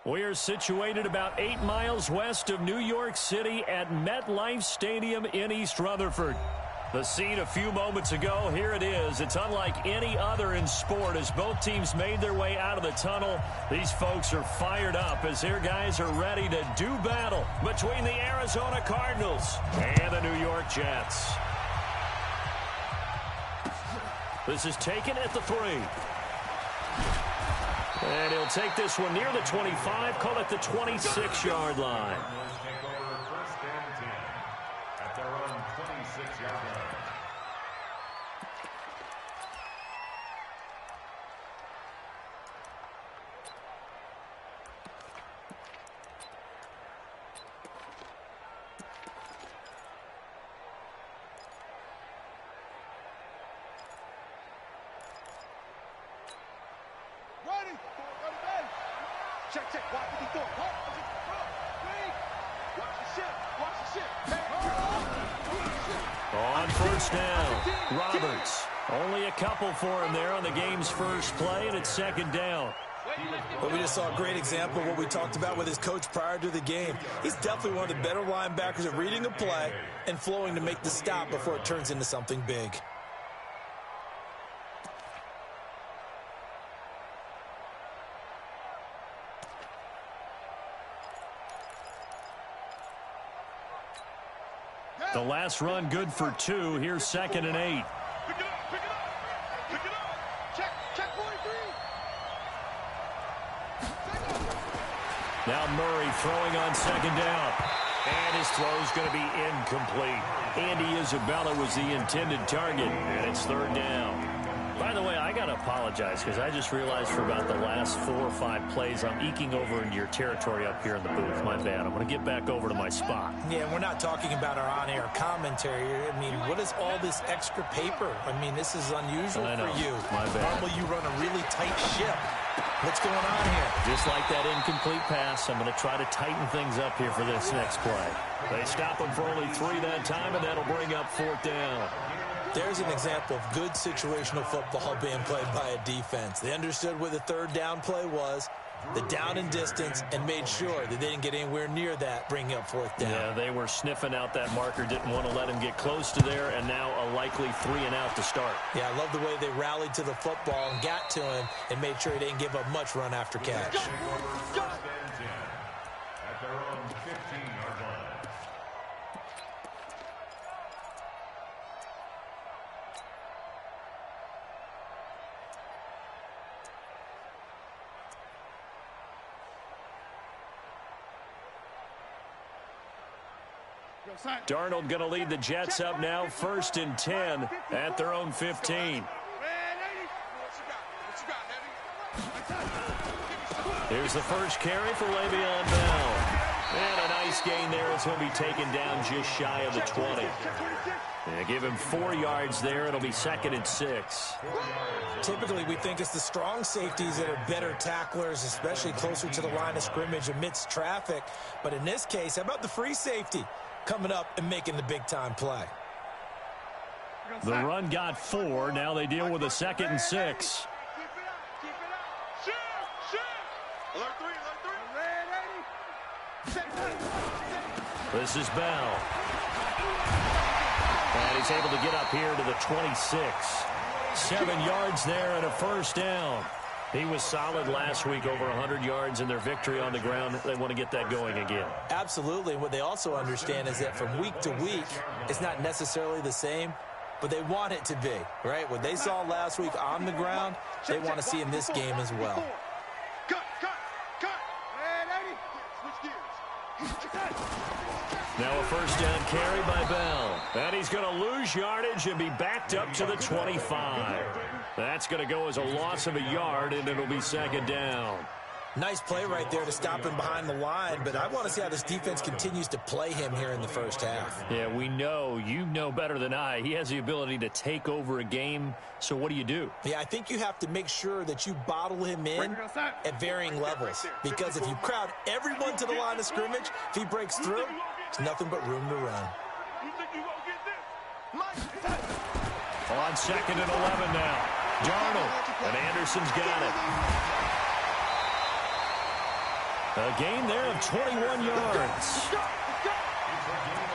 We're situated about 8 miles west of New York City at MetLife Stadium in East Rutherford. The scene a few moments ago, here it is. It's unlike any other in sport as both teams made their way out of the tunnel. These folks are fired up as their guys are ready to do battle between the Arizona Cardinals and the New York Jets. This is taken at the 3. And he'll take this one near the 25, call it the 26-yard line. Take over first and 10 at their own 26-yard line. Check, check, watch what he's doing. On first down, Roberts. Only a couple for him there on the game's first play, and it's second down. Well, we just saw a great example of what we talked about with his coach prior to the game. He's definitely one of the better linebackers at reading a play and flowing to make the stop before it turns into something big. The last run good for 2. Here's second and 8. Pick it up, pick it up, pick it up. Check, check 43. Now Murray throwing on second down. And his throw's going to be incomplete. Andy Isabella was the intended target, and it's third down. By the way, I got to apologize because I just realized for about the last 4 or 5 plays, I'm eking over into your territory up here in the booth. My bad. I'm going to get back over to my spot. Yeah, we're not talking about our on-air commentary. I mean, what is all this extra paper? I mean, this is unusual for you. My bad. Normally, you run a really tight ship. What's going on here? Just like that incomplete pass, I'm going to try to tighten things up here for this next play. They stop him for only 3 that time, and that'll bring up fourth down. There's an example of good situational football being played by a defense. They understood what the third down play was, the down and distance, and made sure that they didn't get anywhere near that, bringing up fourth down. Yeah, they were sniffing out that marker, didn't want to let him get close to there, and now a likely 3 and out to start. Yeah, I love the way they rallied to the football and got to him and made sure he didn't give up much run after catch. At their own 15-yard line. Darnold going to lead the Jets up now, first and 10 at their own 15. Here's the first carry for Le'Veon Bell. And a nice gain there as he'll be taken down just shy of the 20. And give him 4 yards there. It'll be second and 6. Typically, we think it's the strong safeties that are better tacklers, especially closer to the line of scrimmage amidst traffic. But in this case, how about the free safety coming up and making the big-time play? The run got 4. Now they deal with a second and 6. This is Bell. And he's able to get up here to the 26. 7 yards there and a first down. He was solid last week, over 100 yards in their victory on the ground. They want to get that going again. Absolutely. What they also understand is that from week to week, it's not necessarily the same, but they want it to be, right? What they saw last week on the ground, they want to see in this game as well. Now a first down carry by Bell. And he's going to lose yardage and be backed up to the 25. That's going to go as a loss of a yard, and it'll be second down. Nice play right there to stop him behind the line, but I want to see how this defense continues to play him here in the first half. Yeah, we know. You know better than I. He has the ability to take over a game, so what do? Yeah, I think you have to make sure that you bottle him in at varying levels, because if you crowd everyone to the line of scrimmage, if he breaks through, there's nothing but room to run. On second and 11 now. Darnold, and Anderson's got it. A gain there of 21 yards.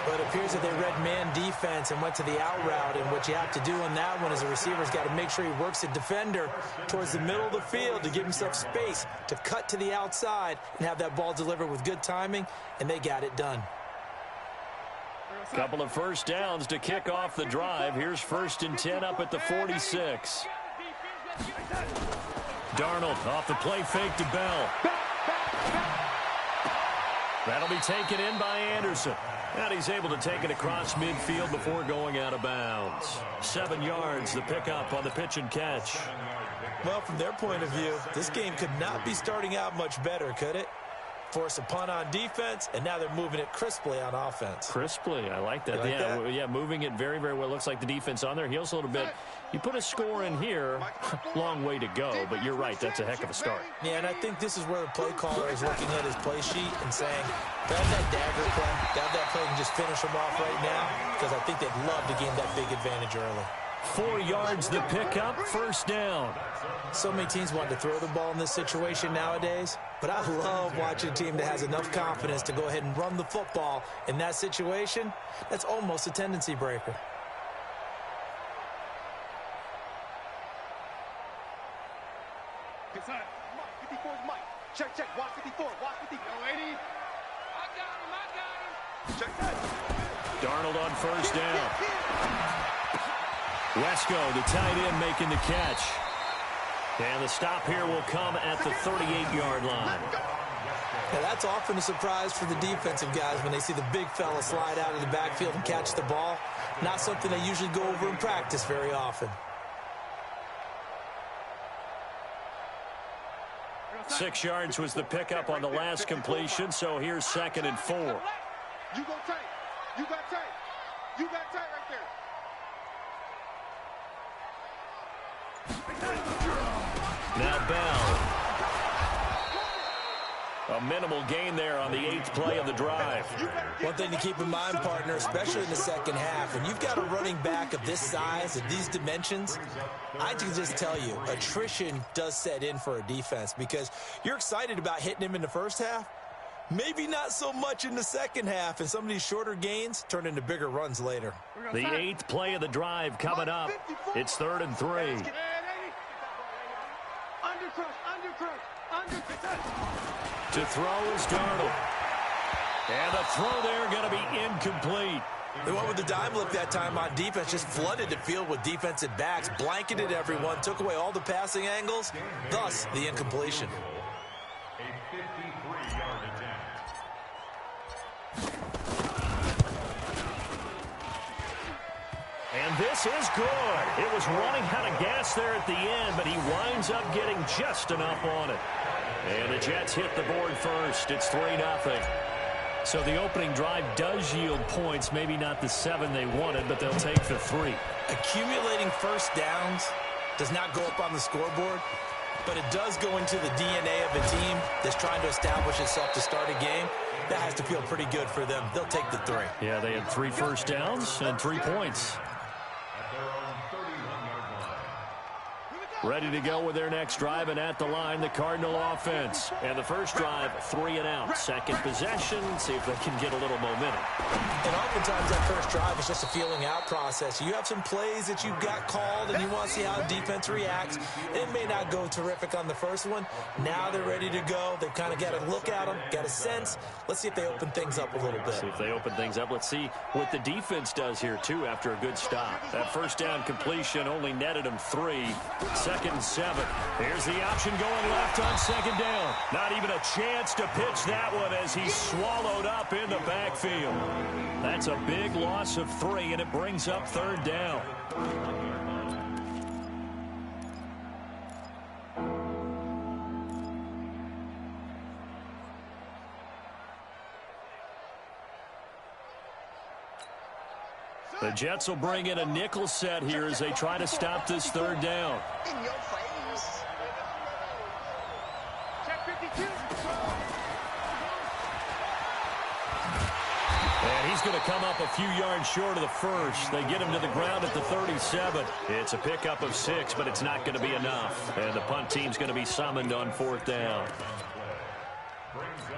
But it appears that they read man defense and went to the out route, and what you have to do on that one is the receiver's got to make sure he works the defender towards the middle of the field to give himself space to cut to the outside and have that ball delivered with good timing, and they got it done. Couple of first downs to kick off the drive. Here's 1st and 10 up at the 46. Darnold off the play fake to Bell. That'll be taken in by Anderson. And he's able to take it across midfield before going out of bounds. 7 yards, the pickup on the pitch and catch. Well, from their point of view, this game could not be starting out much better, could it? Force a punt on defense, and now they're moving it crisply on offense. Crisply, I like that. Yeah, moving it very, very well. Looks like the defense on there heals a little bit. You put a score in here, long way to go, but you're right, that's a heck of a start. Yeah, and I think this is where the play caller is looking at his play sheet and saying, grab that dagger play, grab that play and just finish them off right now, because I think they'd love to gain that big advantage early. 4 yards the pickup, 1st down. So many teams want to throw the ball in this situation nowadays, but I love watching a team that has enough confidence to go ahead and run the football in that situation. That's almost a tendency breaker. Good side. Mike, 54 is Mike. Check, check. Watch 54. Watch 54. Yo, 80. I got him. Check that. Darnold on 1st down. Wesco, the tight end, making the catch. And the stop here will come at the 38-yard line. Yeah, that's often a surprise for the defensive guys when they see the big fella slide out of the backfield and catch the ball. Not something they usually go over in practice very often. 6 yards was the pickup on the last completion, so here's 2nd and 4. You go tight. You got tight. You got tight right there. Now Bell. A minimal gain there on the 8th play of the drive. One thing to keep in mind, partner, especially in the second half, when you've got a running back of this size, of these dimensions, I can just tell you, attrition does set in for a defense because you're excited about hitting him in the first half, maybe not so much in the second half, and some of these shorter gains turn into bigger runs later. The 8th play of the drive coming up. It's 3rd and 3. To throw is Darnold. And the throw there going to be incomplete. They went with the dime look that time on defense, just flooded the field with defensive backs, blanketed everyone, took away all the passing angles, thus the incompletion. A 53-yard attempt. And this is good. It was running out of gas there at the end, but he winds up getting just enough on it. And the Jets hit the board first. It's 3-0. So the opening drive does yield points, maybe not the 7 they wanted, but they'll take the 3. Accumulating first downs does not go up on the scoreboard, but it does go into the DNA of a team that's trying to establish itself to start a game. That has to feel pretty good for them. They'll take the 3. Yeah, they had 3 first downs and 3 points. At their own 31-yard line. Ready to go with their next drive, and at the line, the Cardinal offense. And the first drive, 3 and out. Second possession, see if they can get a little momentum. And oftentimes that first drive is just a feeling out process. You have some plays that you've got called and you want to see how defense reacts. It may not go terrific on the first one. Now they're ready to go. They've kind of got to look at them, got a sense. Let's see if they open things up a little bit. See if they open things up. Let's see what the defense does here, too, after a good stop. That first down completion only netted them 3. 2nd and 7. Here's the option going left on 2nd down. Not even a chance to pitch that one as he's swallowed up in the backfield. That's a big loss of 3, and it brings up 3rd down. The Jets will bring in a nickel set here as they try to stop this 3rd down. In your face. Check 52. And he's going to come up a few yards short of the first. They get him to the ground at the 37. It's a pickup of 6, but it's not going to be enough. And the punt team's going to be summoned on 4th down. Brings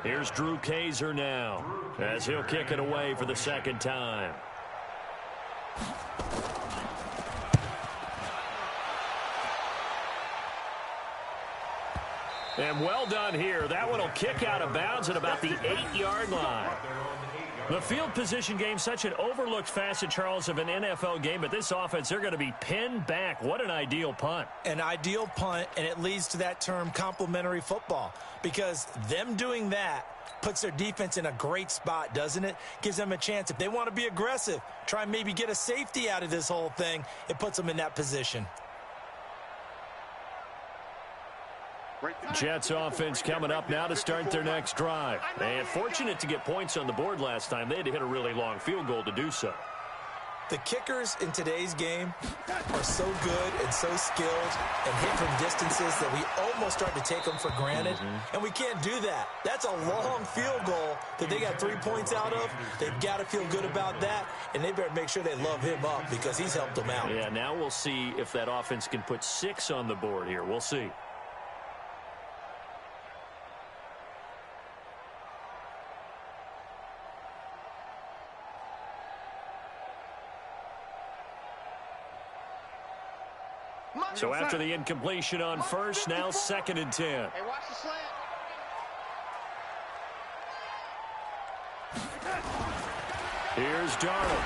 Here's Drew Kaiser now as he'll kick it away for the second time. And well done here. That one will kick out of bounds at about the 8-yard line. The field position game, such an overlooked facet, Charles, of an NFL game, but this offense, they're going to be pinned back. What an ideal punt. An ideal punt, and it leads to that term complementary football, because them doing that puts their defense in a great spot, doesn't it? Gives them a chance. If they want to be aggressive, try and maybe get a safety out of this whole thing, it puts them in that position. Jets offense coming up now to start their next drive. And fortunate to get points on the board last time. They had to hit a really long field goal to do so. The kickers in today's game are so good and so skilled and hit from distances that we almost start to take them for granted. And we can't do that. That's a long field goal that they got 3 points out of. They've got to feel good about that, and they better make sure they love him up because he's helped them out. Yeah, now we'll see if that offense can put 6 on the board here. We'll see. So after the incompletion on first, now 2nd and 10. Hey, watch the slant. Here's Darnold.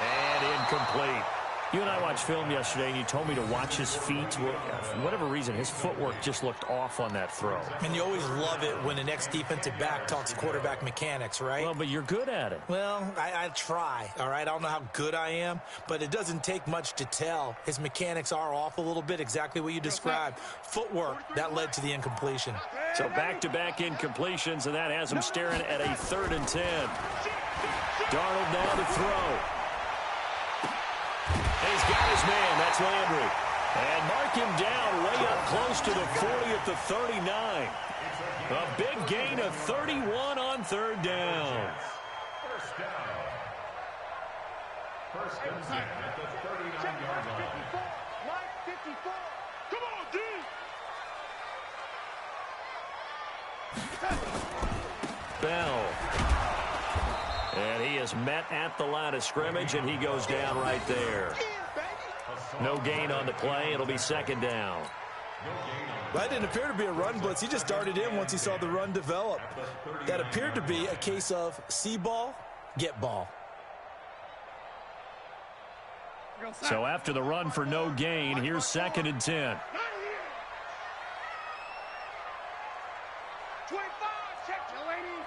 And incomplete. You and I watched film yesterday, and you told me to watch his feet. For whatever reason, his footwork just looked off on that throw. And you always love it when the next defensive back talks quarterback mechanics, right? Well, but you're good at it. Well, I try, all right? I don't know how good I am, but it doesn't take much to tell. His mechanics are off a little bit, exactly what you described. Footwork, that led to the incompletion. So back-to-back incompletions, and that has him staring at a 3rd and 10. Darnold now to throw. And he's got his man. That's Landry. And mark him down way up close to the 40 at the 39. A big gain of 31 on 3rd down. First down. First and 10 at the 39-yard line. Line 54. Come on, D. Bell. And he is met at the line of scrimmage, and he goes down right there. No gain on the play. It'll be 2nd down. That didn't appear to be a run blitz. He just darted in once he saw the run develop. That appeared to be a case of see ball, get ball. So after the run for no gain, here's 2nd and 10. 25, check your lady.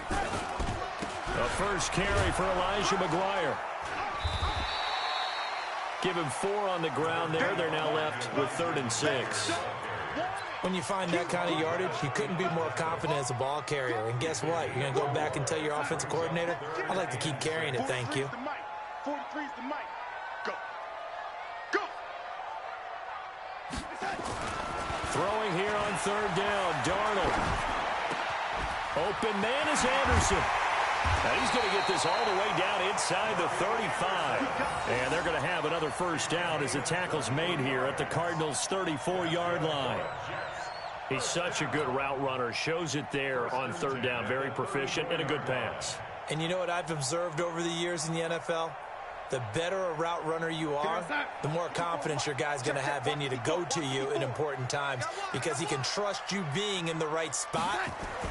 25. The first carry for Elijah McGuire. Give him 4 on the ground there. They're now left with 3rd and 6. When you find that kind of yardage, you couldn't be more confident as a ball carrier. And guess what? You're going to go back and tell your offensive coordinator, I'd like to keep carrying it, thank you. 43's the mic. Go. Go. Throwing here on 3rd down, Darnold. Open man is Anderson. Now he's going to get this all the way down inside the 35. And they're going to have another first down as the tackle's made here at the Cardinals' 34-yard line. He's such a good route runner. Shows it there on 3rd down. Very proficient and a good pass. And you know what I've observed over the years in the NFL? The better a route runner you are, the more confidence your guy's going to have in you to go to you in important times because he can trust you being in the right spot,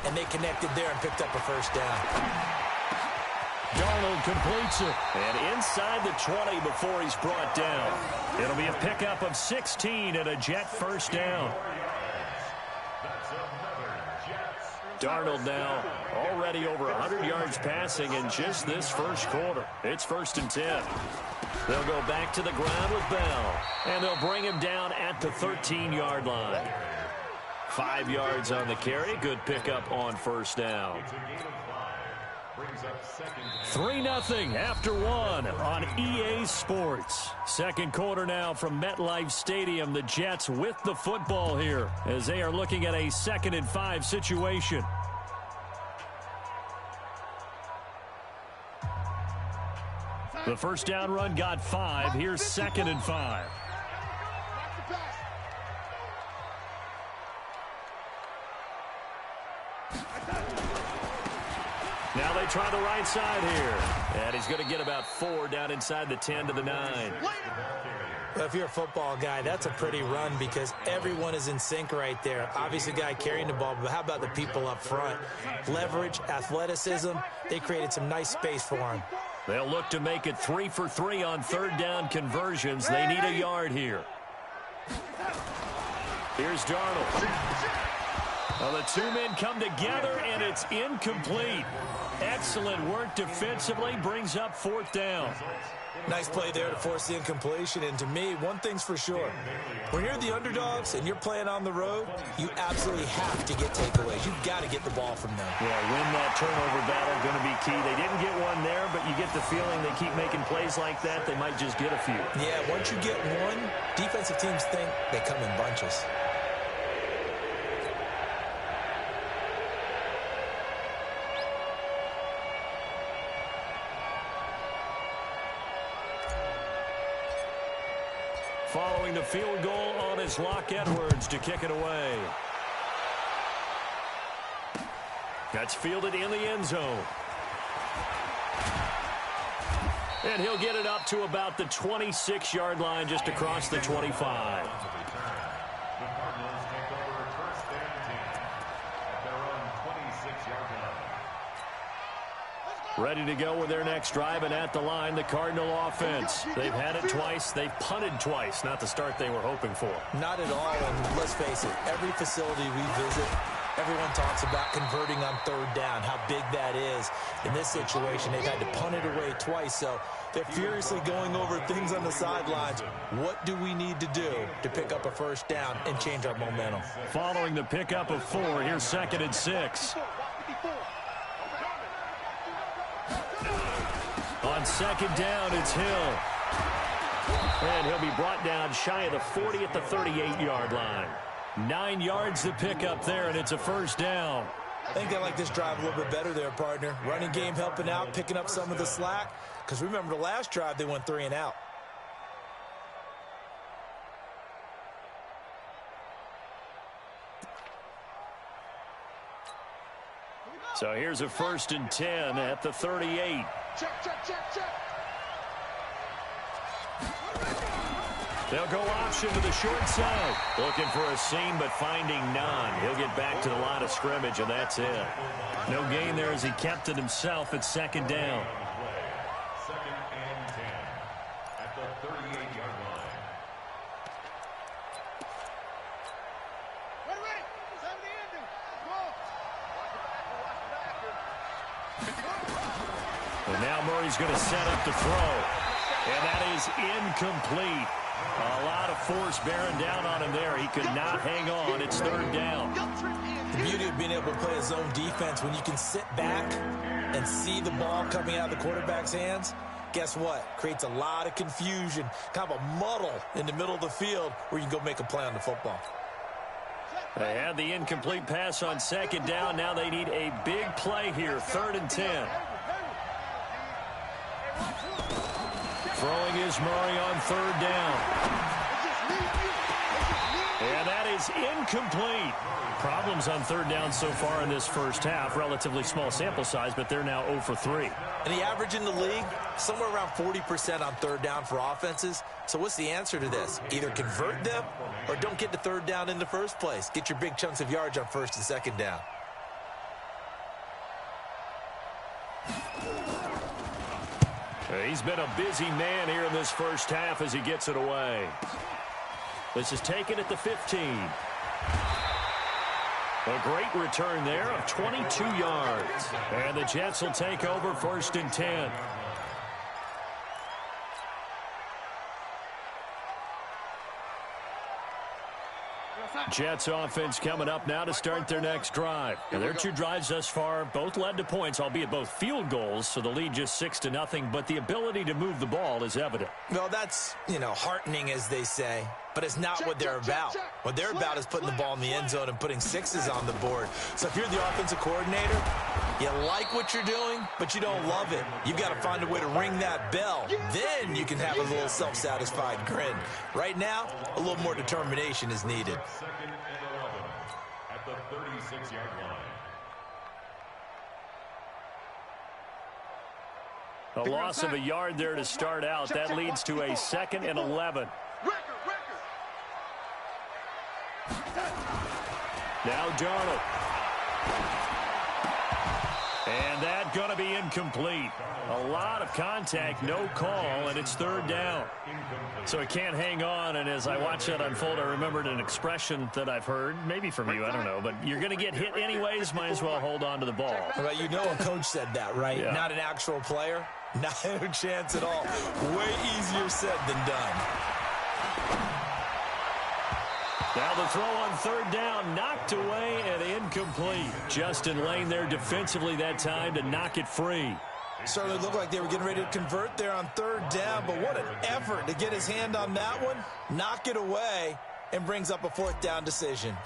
and they connected there and picked up a first down. Darnold completes it. And inside the 20 before he's brought down. It'll be a pickup of 16 and a Jet first down. Darnold now already over 100 yards passing in just this first quarter. It's 1st and 10. They'll go back to the ground with Bell. And they'll bring him down at the 13-yard line. 5 yards on the carry. Good pickup on first down. 3-0 after 1 on EA Sports. Second quarter now from MetLife Stadium. The Jets with the football here as they are looking at a 2nd and 5 situation. The first down run got 5. Here's 2nd and 5. Now they try the right side here. And he's going to get about 4 down inside the 10 to the 9. Well, if you're a football guy, that's a pretty run because everyone is in sync right there. Obviously, the guy carrying the ball, but how about the people up front? Leverage, athleticism, they created some nice space for him. They'll look to make it 3 for 3 on third down conversions. They need a yard here. Here's Darnold. Well, the two men come together, and it's incomplete. Excellent work defensively, brings up 4th down. Nice play there to force the incompletion. And to me, one thing's for sure. When you're the underdogs and you're playing on the road, you absolutely have to get takeaways. You've got to get the ball from them. Yeah, win that turnover battle, going to be key. They didn't get one there, but you get the feeling they keep making plays like that, they might just get a few. Yeah, once you get one, defensive teams think they come in bunches. Following the field goal on his Locke Edwards to kick it away. That's fielded in the end zone. And he'll get it up to about the 26-yard line, just across the 25. Ready to go with their next drive, and at the line, the Cardinal offense. They've had it twice. They've punted twice. Not the start they were hoping for. Not at all, and let's face it, every facility we visit, everyone talks about converting on third down, how big that is. In this situation, they've had to punt it away twice, so they're furiously going over things on the sidelines. What do we need to do to pick up a first down and change our momentum? Following the pickup of 4, here's 2nd and 6. On 2nd down, it's Hill. And he'll be brought down shy of the 40 at the 38-yard line. 9 yards to pick up there, and it's a first down. I think I like this drive a little bit better there, partner. Running game helping out, picking up some of the slack. Because remember the last drive, they went 3 and out. So here's a 1st and 10 at the 38. Check, check, check, check. They'll go option to the short side. Looking for a seam, but finding none. He'll get back to the line of scrimmage, and that's it. No gain there as he kept it himself at 2nd down. 2nd and 10 at the 38-yard line. Ready. 70 ending. Go. And now Murray's going to set up to throw. And that is incomplete. A lot of force bearing down on him there. He could not hang on. It's 3rd down. The beauty of being able to play a zone defense, when you can sit back and see the ball coming out of the quarterback's hands, guess what? Creates a lot of confusion, kind of a muddle in the middle of the field where you can go make a play on the football. They had the incomplete pass on 2nd down. Now they need a big play here. 3rd and 10. Throwing is Murray on 3rd down. And that is incomplete. Problems on 3rd down so far in this first half. Relatively small sample size, but they're now 0 for 3. And the average in the league, somewhere around 40% on 3rd down for offenses. So what's the answer to this? Either convert them or don't get to 3rd down in the first place. Get your big chunks of yards on 1st and 2nd down. He's been a busy man here in this first half as he gets it away. This is taken at the 15. A great return there of 22 yards. And the Jets will take over 1st and 10. Jets offense coming up now to start their next drive. And their 2 drives thus far both led to points, albeit both field goals, so the lead just 6-0, but the ability to move the ball is evident. Well, that's, heartening, as they say, but it's not what they're about. What they're about is putting the ball in the end zone and putting 6s on the board. So if you're the offensive coordinator, you like what you're doing, but you don't love it. You've got to find a way to ring that bell. Then you can have a little self-satisfied grin. Right now, a little more determination is needed. 2nd and 11 at the 36-yard line. A loss of a yard there to start out. That leads to a 2nd and 11. Now Darnold. And that going to be incomplete. A lot of contact, no call, and it's 3rd down. So it can't hang on, and as I watch that unfold, I remembered an expression that I've heard, maybe from you, I don't know, but you're going to get hit anyways, might as well hold on to the ball. Well, you know a coach said that, right? Yeah. Not an actual player. Not a chance at all. Way easier said than done. Now the throw on 3rd down, knocked away and incomplete. Justin Lane there defensively that time to knock it free. Certainly looked like they were getting ready to convert there on 3rd down, but what an effort to get his hand on that one, knock it away, and brings up a 4th down decision.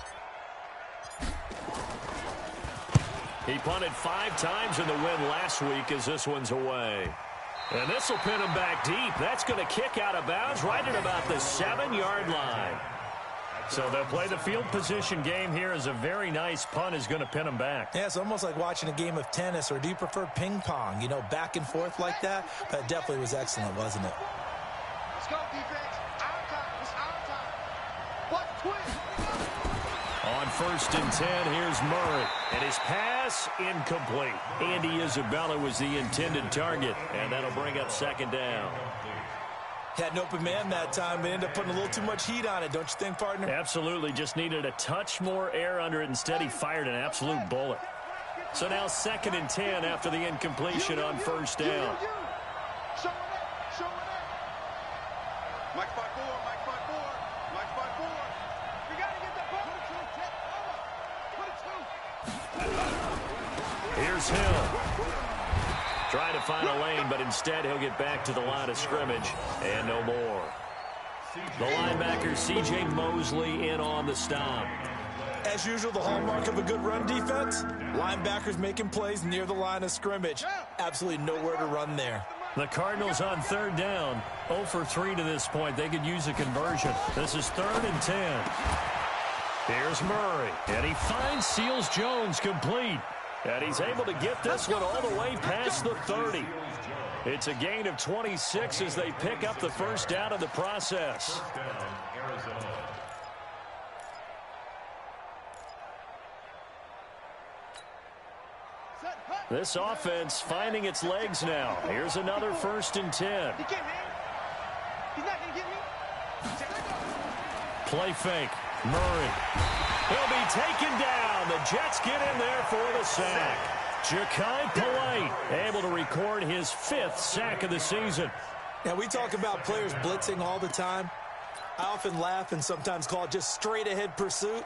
He punted 5 times in the win last week as this one's away. And this will pin him back deep. That's going to kick out of bounds right at about the 7-yard line. So they'll play the field position game here as a very nice punt is going to pin them back. Yeah, it's almost like watching a game of tennis, or do you prefer ping pong? You know, back and forth like that? But it definitely was excellent, wasn't it? Let's go, defense. Our time. It's our time. What twist? On 1st and 10, here's Murray. And his pass incomplete. Andy Isabella was the intended target, and that'll bring up 2nd down. Had an open man that time, but ended up putting a little too much heat on it, don't you think, partner? Absolutely. Just needed a touch more air under it. Instead, he fired an absolute bullet. So now 2nd and 10 after the incompletion on 1st down. Show it up. Show it up. Mike 5-4. Mike 5-4. Mike 5-4. We got to get the ball. Put it 2. Here's Hill. Trying to find a lane, but instead he'll get back to the line of scrimmage and no more. The linebacker, C.J. Mosley, in on the stop. As usual, the hallmark of a good run defense, linebackers making plays near the line of scrimmage. Absolutely nowhere to run there. The Cardinals on 3rd down, 0 for 3 to this point. They could use a conversion. This is 3rd and 10. Here's Murray, and he finds Seals-Jones complete. And he's able to get this one all the way past the 30. It's a gain of 26 as they pick up the 1st down in the process. This offense finding its legs now. Here's another 1st and 10. He can't, man. He's not going to get me. Play fake. Murray. He'll be taken down. The Jets get in there for the sack. Ja'Kai Polite able to record his 5th sack of the season. Now, we talk about players blitzing all the time. I often laugh and sometimes call it just straight-ahead pursuit.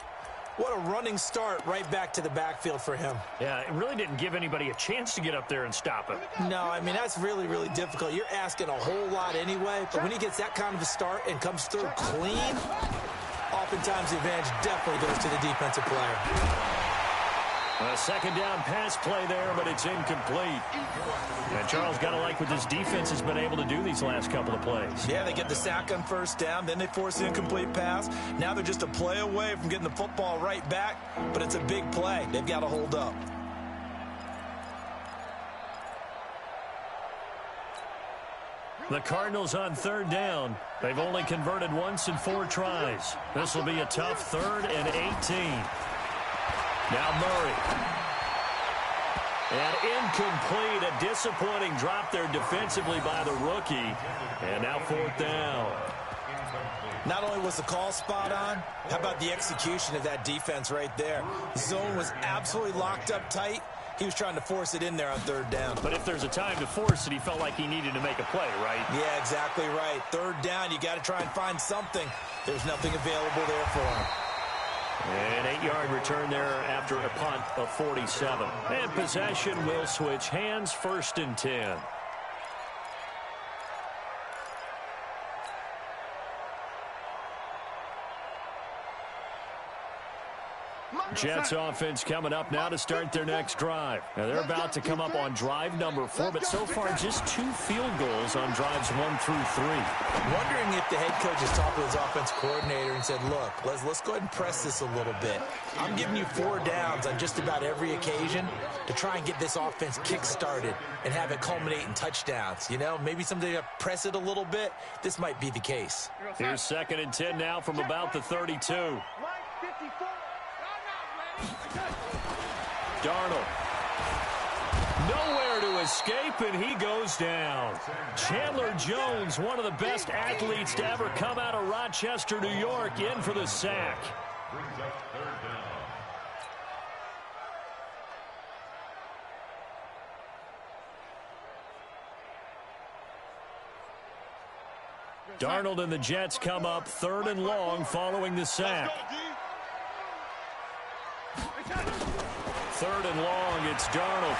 What a running start right back to the backfield for him. Yeah, it really didn't give anybody a chance to get up there and stop him. No, I mean, that's really, really difficult. You're asking a whole lot anyway, but when he gets that kind of a start and comes through clean, oftentimes the advantage definitely goes to the defensive player. A 2nd down pass play there, but it's incomplete. And Charles, got to like what this defense has been able to do these last couple of plays. Yeah, they get the sack on 1st down, then they force the incomplete pass. Now they're just a play away from getting the football right back, but it's a big play. They've got to hold up. The Cardinals on 3rd down. They've only converted once in 4 tries. This will be a tough 3rd and 18. Now Murray. And incomplete. A disappointing drop there defensively by the rookie. And now 4th down. Not only was the call spot on, how about the execution of that defense right there? The zone was absolutely locked up tight. He was trying to force it in there on 3rd down. But if there's a time to force it, he felt like he needed to make a play, right? Yeah, exactly right. 3rd down, you got to try and find something. There's nothing available there for him. An 8-yard return there after a punt of 47. And possession will switch hands, 1st and 10. Jets offense coming up now to start their next drive. Now they're about to come up on drive number 4, but so far just 2 field goals on drives 1 through 3. Wondering if the head coach has talked with his offense coordinator and said, look, let's go ahead and press this a little bit. I'm giving you 4 downs on just about every occasion to try and get this offense kick-started and have it culminate in touchdowns. You know, maybe someday to press it a little bit. This might be the case. Here's 2nd and 10 now from about the 32. Darnold. Nowhere to escape, and he goes down. Chandler Jones, one of the best athletes to ever come out of Rochester, New York, in for the sack. Brings up 3rd down. Darnold and the Jets come up 3rd and long following the sack. 3rd and long, it's Darnold.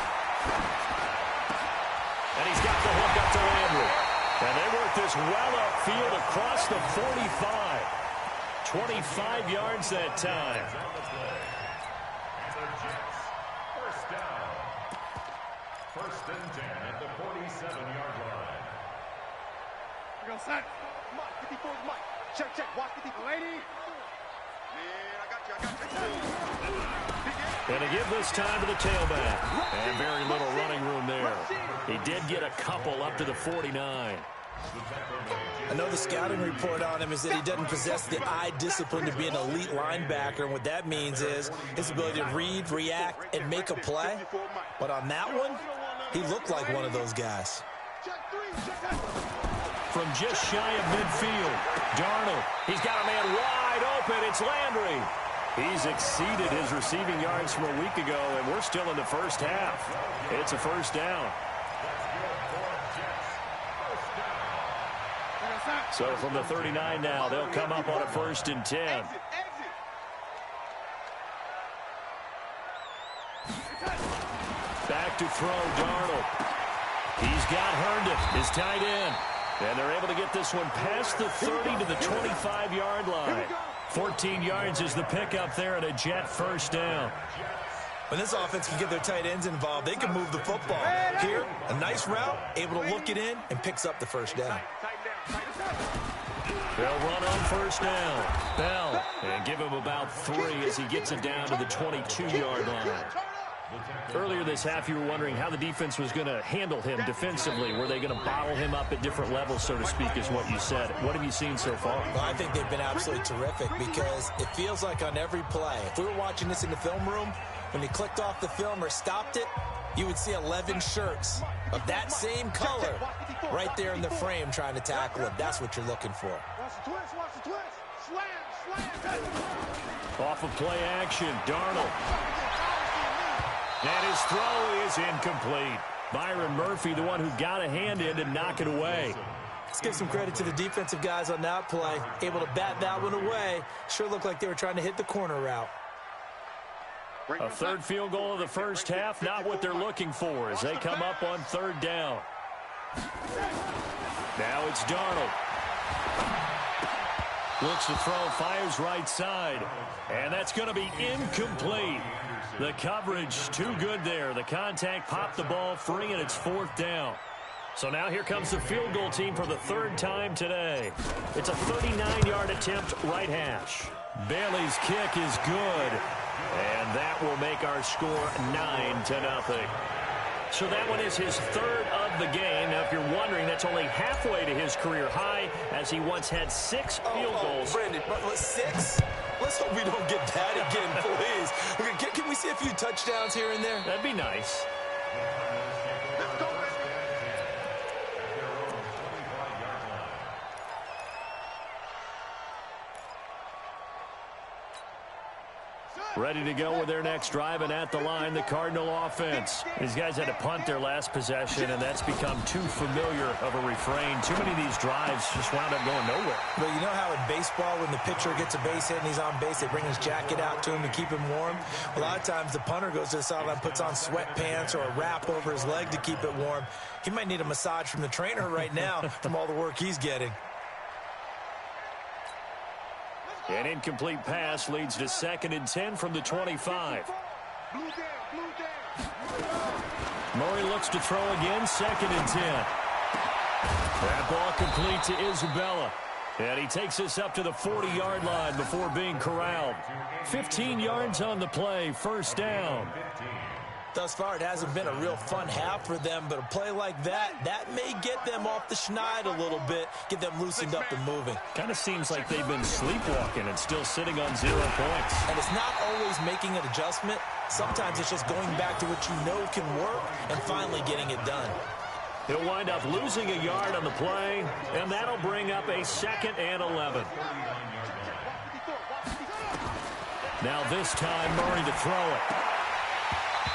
And he's got the hook up to Landry. And they work this well upfield across the 45. 25 yards that time. The Jets, 1st down. 1st and 10 at the 47-yard line. We go set. Mike, 54 is Mike. Check, watch 54. Lady. Man, I got you. And to give this time to the tailback. And very little running room there. He did get a couple up to the 49. I know the scouting report on him is that he doesn't possess the eye discipline to be an elite linebacker, and what that means is his ability to read, react, and make a play. But on that one, he looked like one of those guys. From just shy of midfield, Darnold. He's got a man wide open. It's Landry. He's exceeded his receiving yards from a week ago, and we're still in the first half. It's a 1st down. So from the 39 now, they'll come up on a 1st and 10. Back to throw, Darnold. He's got Herndon, his tight end. And they're able to get this one past the 30 to the 25-yard line. 14 yards is the pickup there, and a Jet 1st down. When this offense can get their tight ends involved, they can move the football. Here, a nice route, able to look it in, and picks up the 1st down. They'll run on 1st down. Bell, and give him about 3 as he gets it down to the 22-yard line. Earlier this half, you were wondering how the defense was going to handle him defensively. Were they going to bottle him up at different levels, so to speak, is what you said. What have you seen so far? Well, I think they've been absolutely terrific because it feels like on every play, if we were watching this in the film room, when he clicked off the film or stopped it, you would see 11 shirts of that same color right there in the frame trying to tackle him. That's what you're looking for. Watch the twist. Slam. Off of play action, Darnold. And his throw is incomplete. Byron Murphy, the one who got a hand in to knock it away. Let's give some credit to the defensive guys on that play. Able to bat that one away. Sure looked like they were trying to hit the corner route. A 3rd field goal of the first half, not what they're looking for as they come up on 3rd down. Now it's Darnold. Looks to throw, fires right side. And that's going to be incomplete. The coverage too good there. The contact popped the ball free, and it's 4th down. So now here comes the field goal team for the 3rd time today. It's a 39-yard attempt, right hash. Bailey's kick is good. And that will make our score 9-0. So that one is his 3rd of the game. Now, if you're wondering, that's only halfway to his career high, as he once had 6 field goals. Brandon, but 6? Let's hope we don't get that again, please. Okay, can we see a few touchdowns here and there? That'd be nice. Let's go, Ready to go with their next drive, and at the line, the Cardinal offense. These guys had to punt their last possession, and that's become too familiar of a refrain. Too many of these drives just wound up going nowhere. But you know how in baseball, when the pitcher gets a base hit and he's on base, they bring his jacket out to him to keep him warm? A lot of times the punter goes to the sideline, puts on sweatpants or a wrap over his leg to keep it warm. He might need a massage from the trainer right now from all the work he's getting. An incomplete pass leads to 2nd and 10 from the 25. Murray looks to throw again, 2nd and 10. That ball complete to Isabella. And he takes us up to the 40-yard line before being corralled. 15 yards on the play, 1st down. Thus far, it hasn't been a real fun half for them, but a play like that may get them off the schneid a little bit, get them loosened up and moving. Kind of seems like they've been sleepwalking and still sitting on 0 points. And it's not always making an adjustment. Sometimes it's just going back to what you know can work and finally getting it done. He'll wind up losing a yard on the play, and that'll bring up a 2nd and 11. Now this time, Murray to throw it.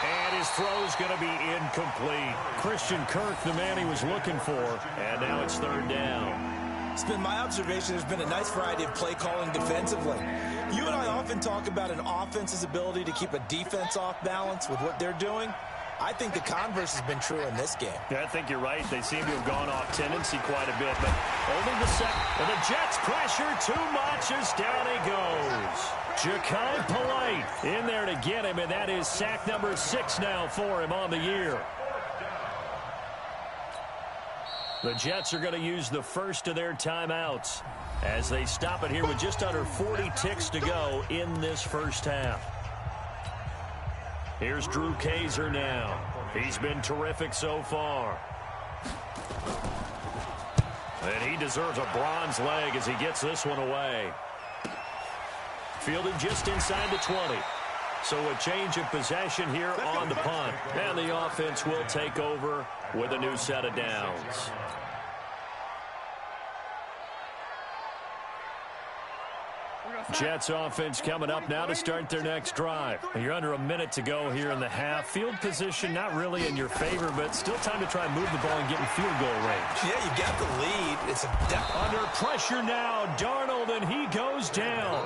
And his throw's going to be incomplete. Christian Kirk, the man he was looking for, and now it's 3rd down. It's been my observation there's been a nice variety of play calling defensively. You and I often talk about an offense's ability to keep a defense off balance with what they're doing. I think the converse has been true in this game. Yeah, I think you're right. They seem to have gone off tendency quite a bit, but only the second. And the Jets pressure too much as down he goes. Ja'Kai Polite in there to get him, and that is sack number 6 now for him on the year. The Jets are going to use the first of their timeouts as they stop it here with just under 40 ticks to go in this first half. Here's Drew Kaiser now. He's been terrific so far. And he deserves a bronze leg as he gets this one away. Fielded just inside the 20. So a change of possession here on the punt. And the offense will take over with a new set of downs. Jets offense coming up now to start their next drive. You're under a minute to go here in the half. Field position not really in your favor, but still time to try and move the ball and get in field goal range. Yeah, you got the lead. It's under pressure now, Darnold, and he goes down.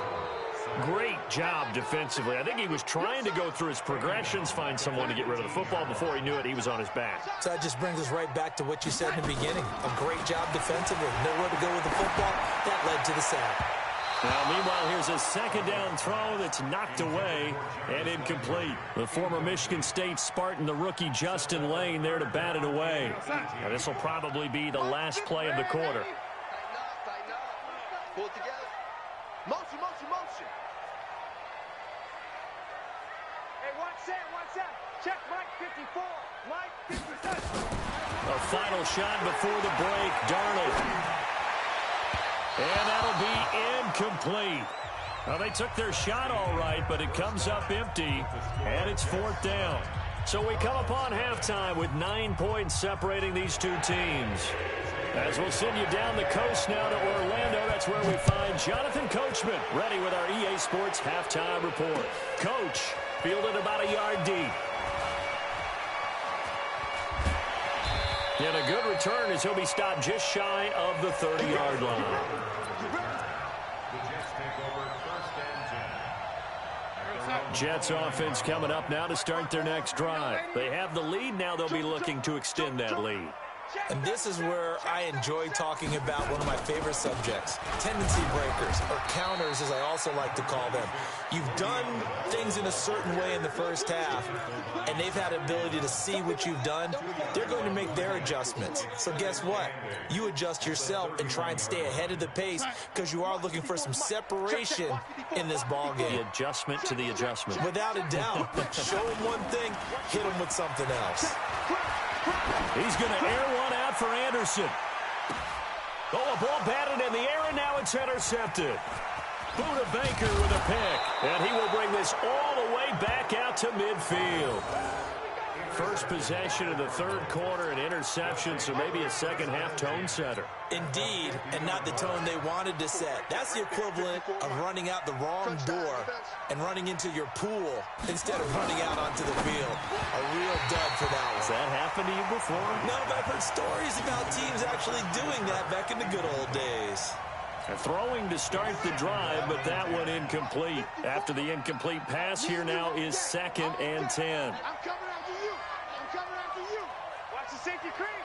Great job defensively. I think he was trying to go through his progressions, find someone to get rid of the football. Before he knew it, he was on his back. So that just brings us right back to what you said in the beginning. A great job defensively. Nowhere to go with the football. That led to the sack. Now, meanwhile, here's a 2nd down throw that's knocked away and incomplete. The former Michigan State Spartan, the rookie Justin Lane, there to bat it away. Now, this will probably be the last play of the quarter. Pull it together. Motion, motion, motion. Hey, watch that. Check Mike 54. Mike 57. A final shot before the break, Darnold. And that'll be incomplete. Well, they took their shot all right, but it comes up empty, and it's 4th down. So we come upon halftime with 9 points separating these two teams. As we'll send you down the coast now to Orlando, that's where we find Jonathan Coachman, ready with our EA Sports halftime report. Coach, fielded about a yard deep. And a good return as he'll be stopped just shy of the 30-yard line. Jets offense coming up now to start their next drive. They have the lead. Now they'll be looking to extend that lead. And this is where I enjoy talking about one of my favorite subjects, tendency breakers, or counters as I also like to call them. You've done things in a certain way in the first half, and they've had ability to see what you've done. They're going to make their adjustments. So guess what? You adjust yourself and try and stay ahead of the pace because you are looking for some separation in this ball game. The adjustment to the adjustment. Without a doubt. Show them one thing, hit them with something else. He's going to air one out for Anderson. Oh, a ball batted in the air, and now it's intercepted. Buda Baker with a pick, and he will bring this all the way back out to midfield. First possession of the 3rd quarter, an interception, so maybe a second-half tone setter. Indeed, and not the tone they wanted to set. That's the equivalent of running out the wrong door and running into your pool instead of running out onto the field. A real dud for that one. Has that happened to you before? No, but I've heard stories about teams actually doing that back in the good old days. Throwing to start the drive, but that one incomplete. After the incomplete pass, here now is 2nd and 10. I'm coming after you. I'm coming after you. Watch the safety creep.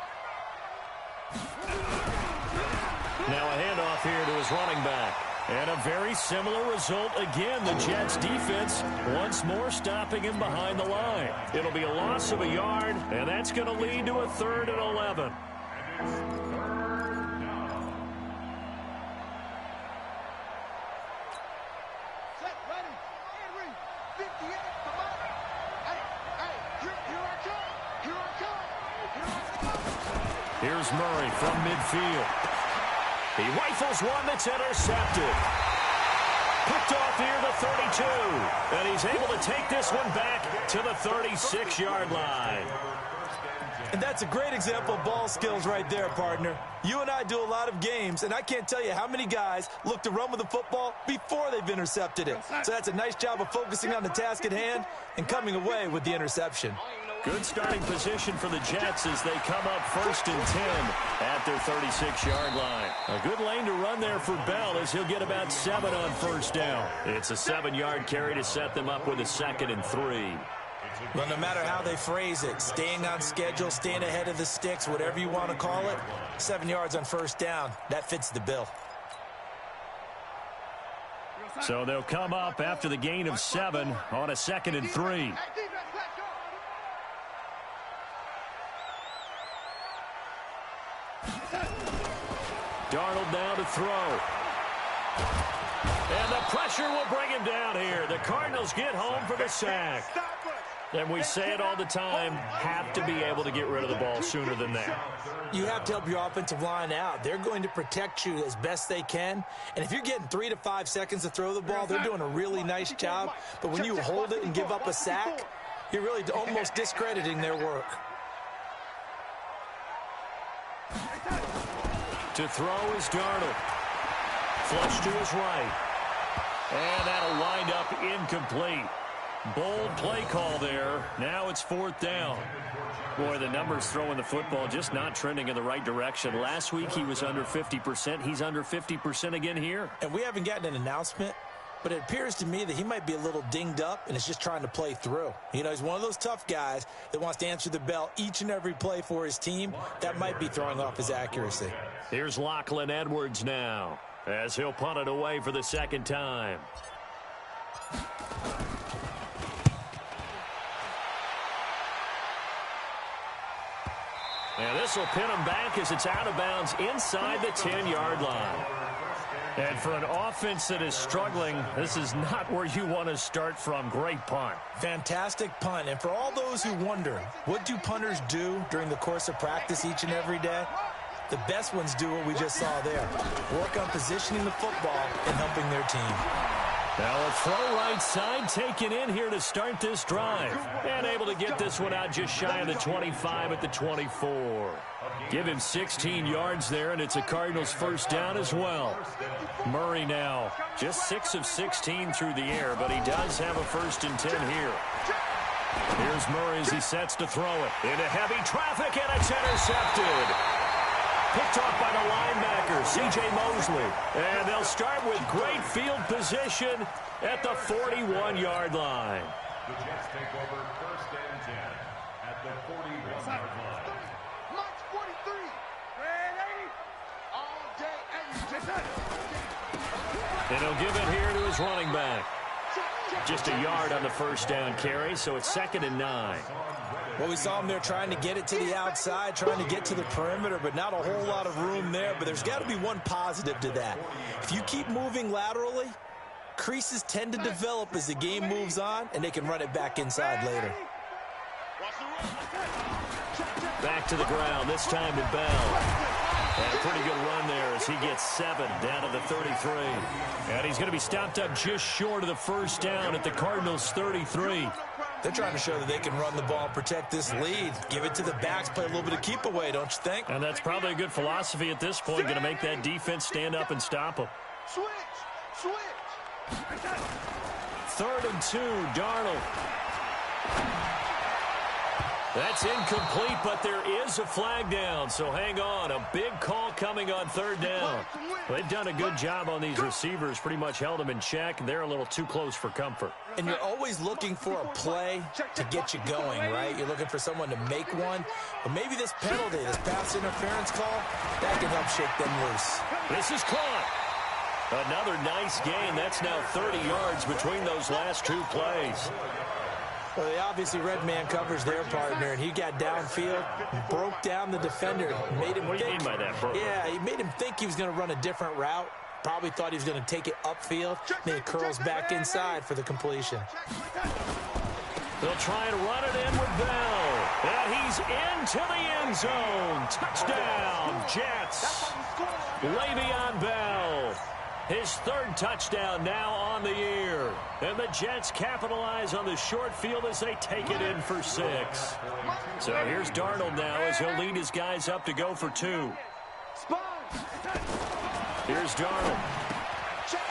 Now a handoff here to his running back. And a very similar result again. The Jets defense once more stopping him behind the line. It'll be a loss of a yard, and that's going to lead to a 3rd and 11. Here's Murray from midfield. He rifles one that's intercepted. Picked off near the 32. And he's able to take this one back to the 36-yard line. And that's a great example of ball skills right there, partner. You and I do a lot of games, and I can't tell you how many guys look to run with the football before they've intercepted it. So that's a nice job of focusing on the task at hand and coming away with the interception. Good starting position for the Jets as they come up 1st and 10 at their 36-yard line. A good lane to run there for Bell as he'll get about 7 on 1st down. It's a 7-yard carry to set them up with a 2nd and 3. Well, no matter how they phrase it, staying on schedule, staying ahead of the sticks, whatever you want to call it, 7 yards on 1st down, that fits the bill. So they'll come up after the gain of 7 on a 2nd and 3. Darnold now to throw. And the pressure will bring him down here. The Cardinals get home for the sack. And we say it all the time, have to be able to get rid of the ball sooner than that. You have to help your offensive line out. They're going to protect you as best they can. And if you're getting 3 to 5 seconds to throw the ball, they're doing a really nice job. But when you hold it and give up a sack, you're really almost discrediting their work. To throw is Darnold. Flush to his right. And that'll wind up incomplete. Bold play call there. Now it's 4th down. Boy, the numbers throwing the football just not trending in the right direction. Last week he was under 50%. He's under 50% again here. And we haven't gotten an announcement, but it appears to me that he might be a little dinged up and is just trying to play through. You know, he's one of those tough guys that wants to answer the bell each and every play for his team. That might be throwing off his accuracy. Here's Lachlan Edwards now as he'll punt it away for the 2nd time. And this will pin him back as it's out of bounds inside the 10-yard line. And for an offense that is struggling, this is not where you want to start from. Great punt. Fantastic punt. And for all those who wonder, what do punters do during the course of practice each and every day? The best ones do what we just saw there. Work on positioning the football and helping their team. Now a throw right side taken in here to start this drive. And able to get this one out just shy of the 25 at the 24. Give him 16 yards there, and it's a Cardinals 1st down as well. Murray now just 6 of 16 through the air, but he does have a 1st and 10 here. Here's Murray as he sets to throw it. Into heavy traffic, and it's intercepted. Picked off by the linebacker, C.J. Mosley. And they'll start with great field position at the 41-yard line. The Jets take over 1st and 10 at the 41-yard line. March 43. Ready? All day, And he'll give it here to his running back. Just a yard on the 1st down carry, so it's 2nd and 9. Well, we saw him there trying to get it to the outside, trying to get to the perimeter, but not a whole lot of room there. But there's got to be one positive to that. If you keep moving laterally, creases tend to develop as the game moves on, and they can run it back inside later. Back to the ground, this time to Bell. And a pretty good run there as he gets 7 down to the 33. And he's going to be stopped up just short of the 1st down at the Cardinals' 33. They're trying to show that they can run the ball and protect this lead. Give it to the backs, play a little bit of keep away, don't you think? And that's probably a good philosophy at this point, going to make that defense stand up and stop them. Switch. 3rd and 2, Darnold. That's incomplete, but there is a flag down, so hang on. A big call coming on 3rd down. They've done a good job on these receivers, pretty much held them in check. They're a little too close for comfort. And you're always looking for a play to get you going, right? You're looking for someone to make one. But maybe this penalty, this pass interference call, that can help shake them loose. This is caught. Another nice gain. That's now 30 yards between those last two plays. Well, they obviously red man covers their partner, and he got downfield, broke down the defender, made him What do you mean by that, bro? Yeah, he made him think he was going to run a different route. Probably thought he was going to take it upfield. Then he curls back inside for the completion. They'll try and run it in with Bell. And he's into the end zone. Touchdown, Jets. Le'Veon Bell. His third touchdown now on the year. And the Jets capitalize on the short field as they take it in for 6. So here's Darnold now as he'll lead his guys up to go for 2. Here's Darnold.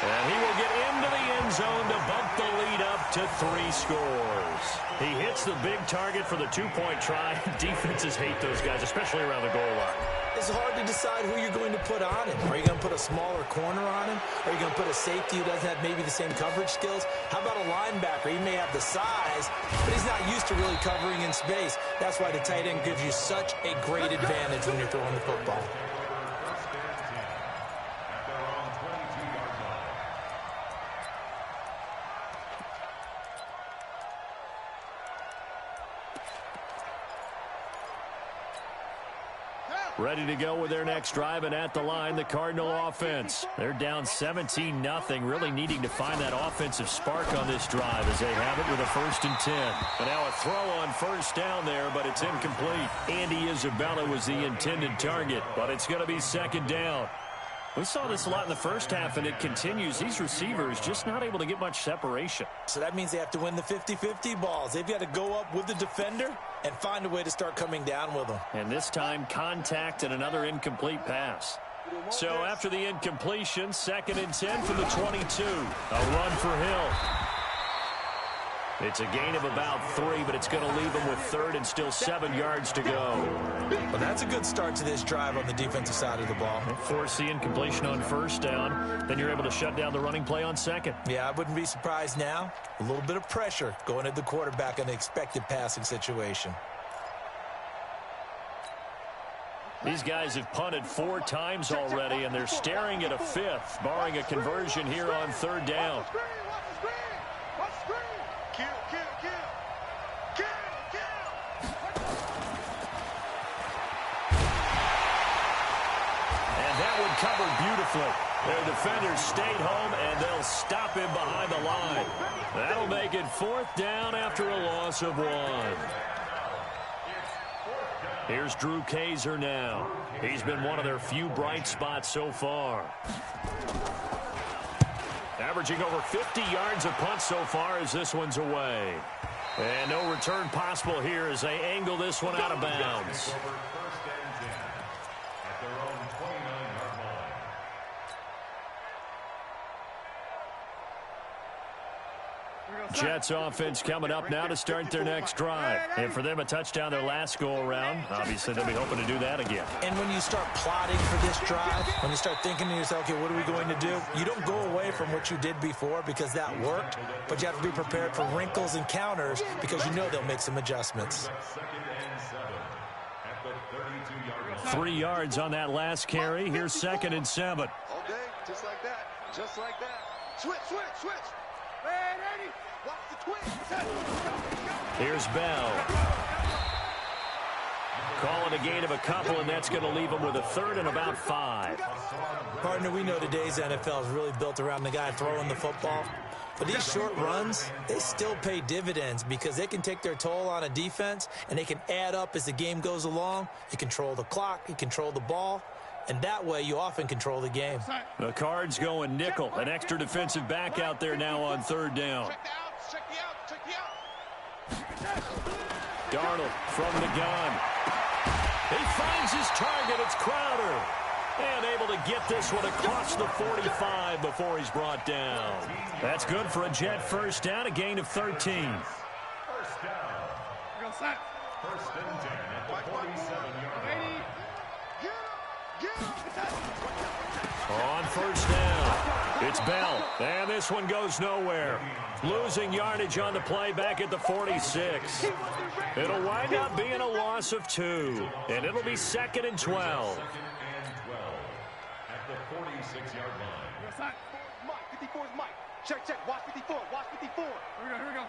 And he will get into the end zone to bump the lead up to 3 scores. He hits the big target for the 2-point try. Defenses hate those guys, especially around the goal line. It's hard to decide who you're going to put on him. Are you going to put a smaller corner on him? Are you going to put a safety who doesn't have maybe the same coverage skills? How about a linebacker? He may have the size, but he's not used to really covering in space. That's why the tight end gives you such a great advantage when you're throwing the football. Ready to go with their next drive, and at the line, the Cardinal offense. They're down 17-0, really needing to find that offensive spark on this drive as they have it with a 1st and 10. And now a throw on first down there, but it's incomplete. Andy Isabella was the intended target, but it's going to be 2nd down. We saw this a lot in the first half, and it continues. These receivers just not able to get much separation. So that means they have to win the 50-50 balls. They've got to go up with the defender and find a way to start coming down with them. And this time, contact and another incomplete pass. So after the incompletion, 2nd and 10 from the 22. A run for Hill. It's a gain of about 3, but it's going to leave him with 3rd and still 7 yards to go. Well, that's a good start to this drive on the defensive side of the ball. Force the incompletion on 1st down. Then you're able to shut down the running play on 2nd. Yeah, I wouldn't be surprised now. A little bit of pressure going at the quarterback in an expected passing situation. These guys have punted 4 times already, and they're staring at a 5th, barring a conversion here on 3rd down. Covered beautifully. Their defenders stayed home, and they'll stop him behind the line. That'll make it 4th down after a loss of 1. Here's Drew Kaiser now. He's been one of their few bright spots so far. Averaging over 50 yards a punt so far as this one's away. And no return possible here as they angle this one out of bounds. Jets offense coming up now to start their next drive. And for them, a touchdown their last go-around. Obviously, they'll be hoping to do that again. And when you start plotting for this drive, when you start thinking to yourself, okay, what are we going to do? You don't go away from what you did before because that worked, but you have to be prepared for wrinkles and counters because you know they'll make some adjustments. 3 yards on that last carry. Here's 2nd and 7. All day, just like that. Just like that. Switch, switch, switch. Ready. Watch the twist. Here's Bell. Calling a gain of a couple, and that's going to leave him with a 3rd and about 5. Partner, we know today's NFL is really built around the guy throwing the football. But these short runs, they still pay dividends because they can take their toll on a defense, and they can add up as the game goes along. You control the clock, you control the ball, and that way you often control the game. The Cards going nickel. An extra defensive back out there now on 3rd down. Darnold from the gun. He finds his target. It's Crowder. And able to get this one across the 45 before he's brought down. That's good for a Jet 1st down, a gain of 13. 1st down. 1st and 10 at the 47-yard line. On 1st down, it's Bell. And this one goes nowhere. Losing yardage on the play back at the 46. It'll wind up being a loss of 2. And it'll be 2nd and 12. At the 46-yard line. Mike. 54 is Mike. Check, check. Watch 54. Watch 54. Here we go.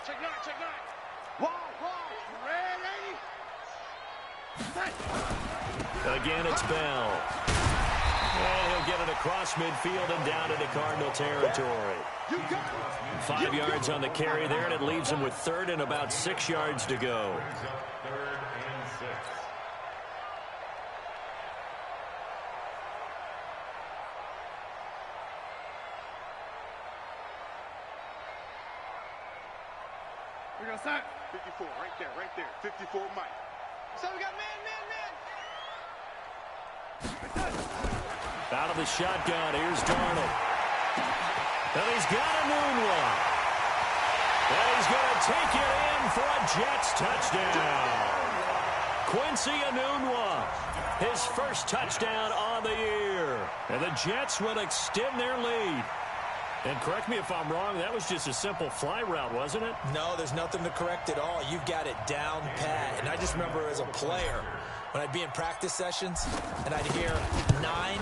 Check 9, check 9. Wide. Ready. Set. Again, it's Bell. And he'll get it across midfield and down into Cardinal territory. 5 yards on the carry there, and it leaves him with third and about 6 yards to go. Third and 6. We're going to set. 54, right there. 54, Mike. So we got man. Out of the shotgun, here's Darnold. And he's got a noon one. And he's going to take it in for a Jets touchdown. Quincy Enunwa, his first touchdown on the year. And the Jets will extend their lead. And correct me if I'm wrong, that was just a simple fly route, wasn't it? No, there's nothing to correct at all. You've got it down pat. And I just remember as a player, when I'd be in practice sessions and I'd hear 9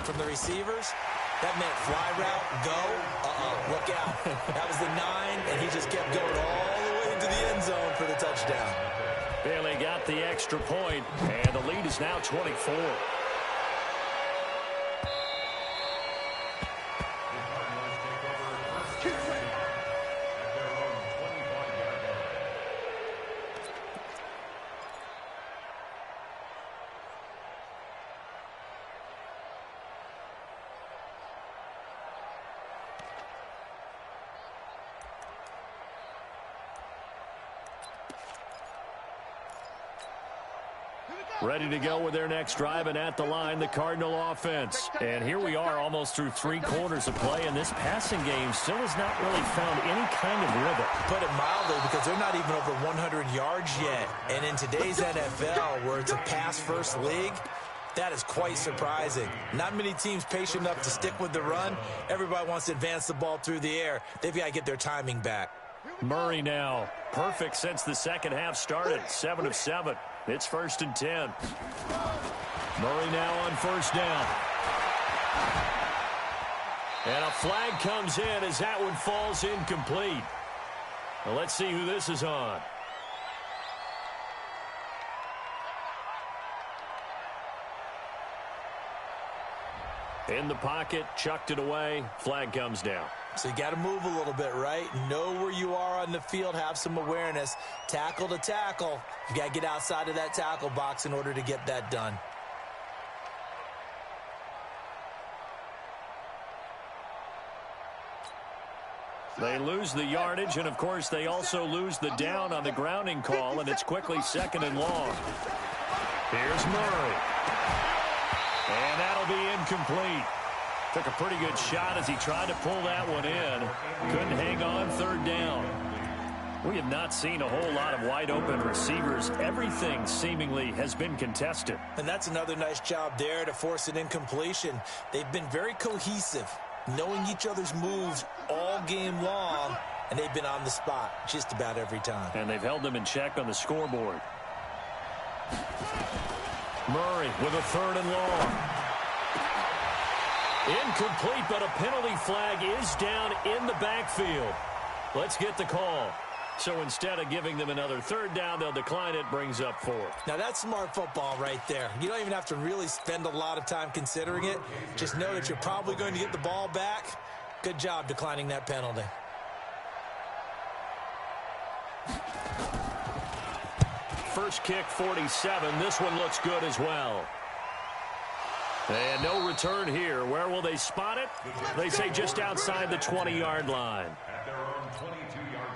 from the receivers, that meant fly route, go, look out. That was the 9, and he just kept going all the way into the end zone for the touchdown. Bailey got the extra point, and the lead is now 24. Ready to go with their next drive, and at the line, the Cardinal offense. And here we are almost through 3 quarters of play, and this passing game still has not really found any kind of rhythm. Put it mildly, because they're not even over 100 yards yet. And in today's NFL, where it's a pass-first league, that is quite surprising. Not many teams patient enough to stick with the run. Everybody wants to advance the ball through the air. They've got to get their timing back. Murray now, perfect since the second half started, 7 of 7. It's 1st and 10. Murray now on first down. And a flag comes in as that one falls incomplete. Well, let's see who this is on. In the pocket, chucked it away, flag comes down. So you got to move a little bit, right? Know where you are on the field, have some awareness. Tackle to tackle. You got to get outside of that tackle box in order to get that done. They lose the yardage, and of course they also lose the down on the grounding call, and it's quickly 2nd and long. Here's Murray. And that'll be incomplete. Took a pretty good shot as he tried to pull that one in. Couldn't hang on, 3rd down. We have not seen a whole lot of wide open receivers. Everything seemingly has been contested. And that's another nice job there to force an incompletion. They've been very cohesive, knowing each other's moves all game long, and they've been on the spot just about every time. And they've held them in check on the scoreboard. Murray with a 3rd and long. Incomplete, but a penalty flag is down in the backfield. Let's get the call. So instead of giving them another 3rd down, they'll decline it, brings up 4th. Now that's smart football right there. You don't even have to really spend a lot of time considering it. Just know that you're probably going to get the ball back. Good job declining that penalty. First kick, 47. This one looks good as well. And no return here. Where will they spot it? They say just outside the 20-yard line. At their own 22-yard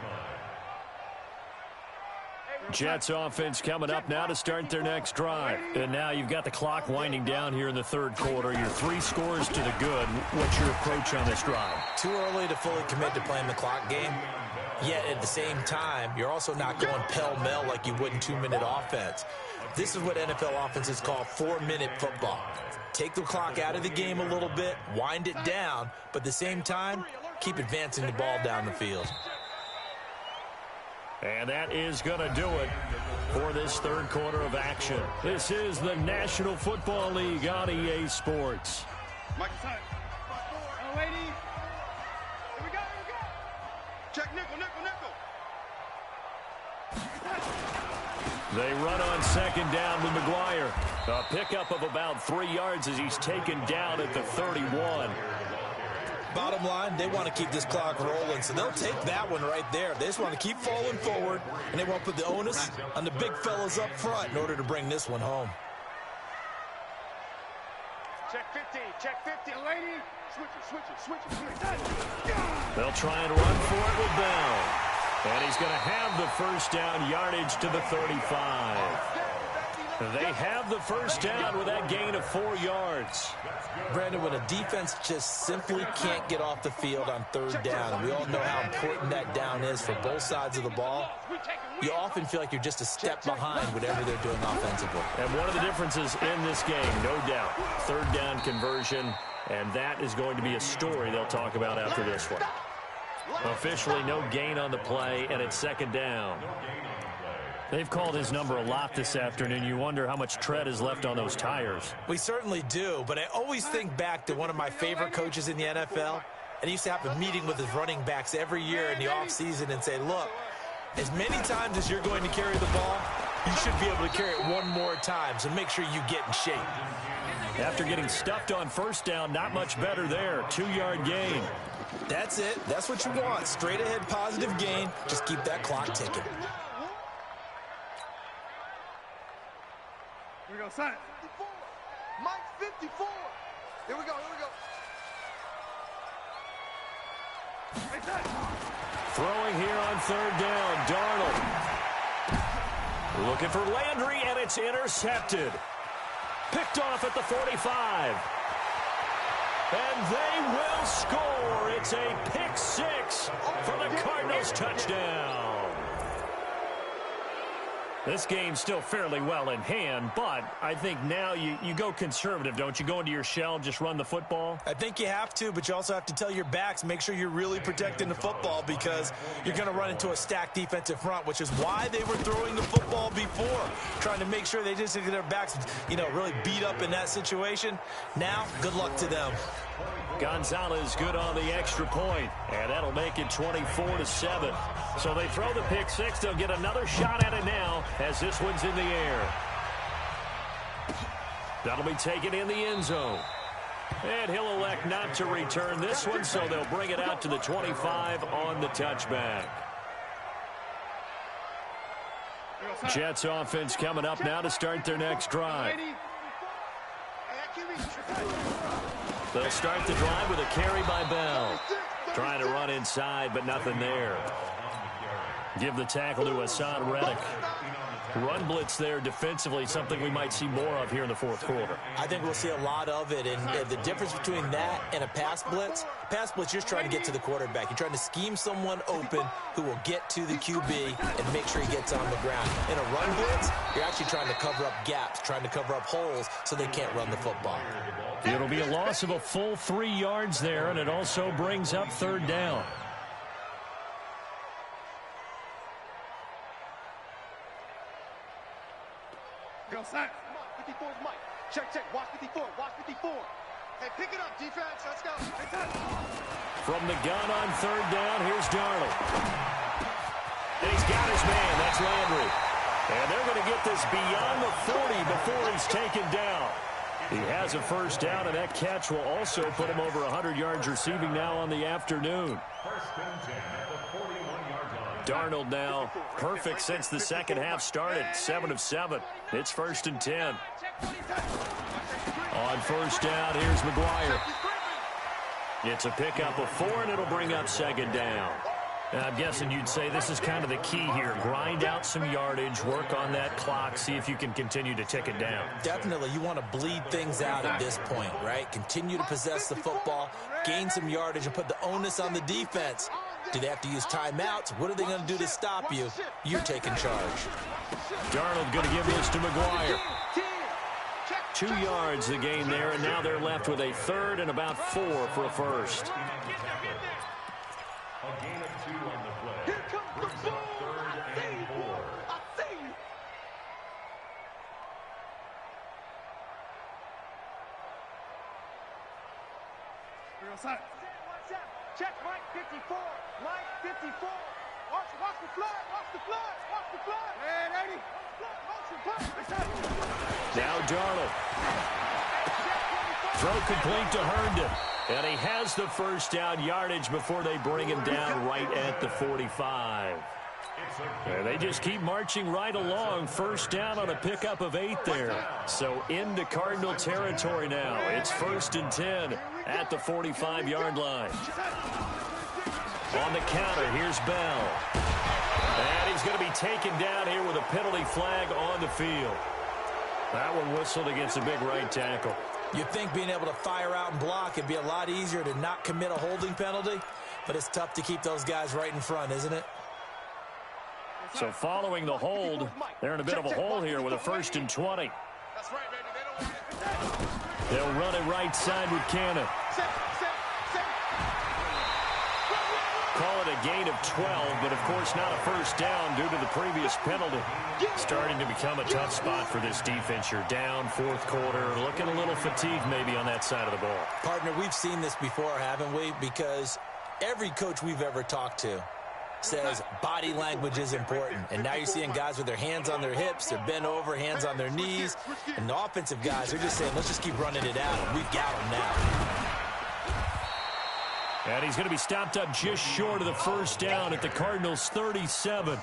line. Jets offense coming up now to start their next drive. And now you've got the clock winding down here in the 3rd quarter. Your 3 scores to the good. What's your approach on this drive? Too early to fully commit to playing the clock game. Yet at the same time, you're also not going pell-mell like you would in 2-minute offense. This is what NFL offenses call 4-minute football. Take the clock out of the game a little bit, wind it down, but at the same time, keep advancing the ball down the field. And that is going to do it for this 3rd quarter of action. This is the National Football League on EA Sports. Mike, lady. Here we go. Check nickel. They run on second down with McGuire. A pickup of about 3 yards as he's taken down at the 31. Bottom line, they want to keep this clock rolling, so they'll take that one right there. They just want to keep falling forward, and they won't put the onus on the big fellas up front in order to bring this one home. Check 15. Lady. Switch it. They'll try and run for it with Bell. And he's going to have the first down, yardage to the 35. They have the first down with that gain of 4 yards. Brandon, when a defense just simply can't get off the field on third down, we all know how important that down is for both sides of the ball. You often feel like you're just a step behind whatever they're doing offensively. And one of the differences in this game, no doubt, third down conversion, and that is going to be a story they'll talk about after this one. Officially, no gain on the play, and it's second down. They've called his number a lot this afternoon. You wonder how much tread is left on those tires. We certainly do, but I always think back to one of my favorite coaches in the NFL, and he used to have a meeting with his running backs every year in the offseason and say, look, as many times as you're going to carry the ball, you should be able to carry it one more time, so make sure you get in shape. After getting stuffed on first down, not much better there. 2-yard gain. That's it. That's what you want. Straight ahead positive gain. Just keep that clock ticking. Here we go, son. 54. Mike 54. Here we go. Throwing here on third down, Darnold. Looking for Landry, and it's intercepted. Picked off at the 45. And they will score. It's a pick six for the Cardinals touchdown. This game's still fairly well in hand, but I think now you go conservative, don't you? Go into your shell, just run the football? I think you have to, but you also have to tell your backs, make sure you're really protecting the football because you're going to run into a stacked defensive front, which is why they were throwing the football before, trying to make sure they just get their backs, really beat up in that situation. Now, good luck to them. Gonzalez good on the extra point, and that'll make it 24-7. So they throw the pick six. They'll get another shot at it now as this one's in the air. That'll be taken in the end zone. And he'll elect not to return this one, so they'll bring it out to the 25 on the touchback. Jets offense coming up now to start their next drive. They'll start the drive with a carry by Bell. Trying to run inside, but nothing there. Give the tackle to Hassan Reddick. Run blitz there defensively, something we might see more of here in the fourth quarter. I think we'll see a lot of it, and the difference between that and a pass blitz, you're just trying to get to the quarterback. You're trying to scheme someone open who will get to the QB and make sure he gets on the ground. In a run blitz, you're actually trying to cover up gaps, trying to cover up holes so they can't run the football. It'll be a loss of a full 3 yards there, and it also brings up third down. Go, son. 54 is Mike. Check. Watch 54. Hey, pick it up, defense. Let's go. From the gun on third down, here's Darnold. And he's got his man. That's Landry. And they're going to get this beyond the 40 before he's taken down. He has a first down, and that catch will also put him over 100 yards receiving now on the afternoon. Darnold now perfect since the second half started. 7 of 7. It's 1st and 10. On first down, here's McGuire. It's a pickup of 4, and it'll bring up second down. I'm guessing you'd say this is kind of the key here. Grind out some yardage, work on that clock, see if you can continue to tick it down. Definitely. You want to bleed things out at this point, right? Continue to possess the football, gain some yardage, and put the onus on the defense. Do they have to use timeouts? What are they going to do to stop you? You're taking charge. Darnold going to give this to McGuire. 2 yards the gain there, and now they're left with a third and about 4 for a first. A gain of 2 on the play. Here comes the ball. I see you. Here goes Sutton. 54. Watch the flood. Watch the flood. Watch the flood. Man, 80. Now Darnold. Throw complete to Herndon. And he has the first down yardage before they bring him down right at the 45. And they just keep marching right along. First down on a pickup of 8 there. So into Cardinal territory now. It's 1st and 10 at the 45-yard line. On the counter, here's Bell. And he's going to be taken down here with a penalty flag on the field. That one whistled against a big right tackle. You'd think being able to fire out and block it'd be a lot easier to not commit a holding penalty, but it's tough to keep those guys right in front, isn't it? So following the hold, they're in a bit of a hole here with a 1st and 20. That's right, baby. They'll run it right side with Cannon. Call it a gain of 12, but of course not a first down due to the previous penalty. Starting to become a tough spot for this defense. You're down 4th quarter, looking a little fatigued maybe on that side of the ball. Partner, we've seen this before, haven't we? Because every coach we've ever talked to says body language is important. And now you're seeing guys with their hands on their hips, they're bent over, hands on their knees. And the offensive guys are just saying, let's just keep running it out. We've got them now. And he's going to be stopped up just short of the first down at the Cardinals' 37.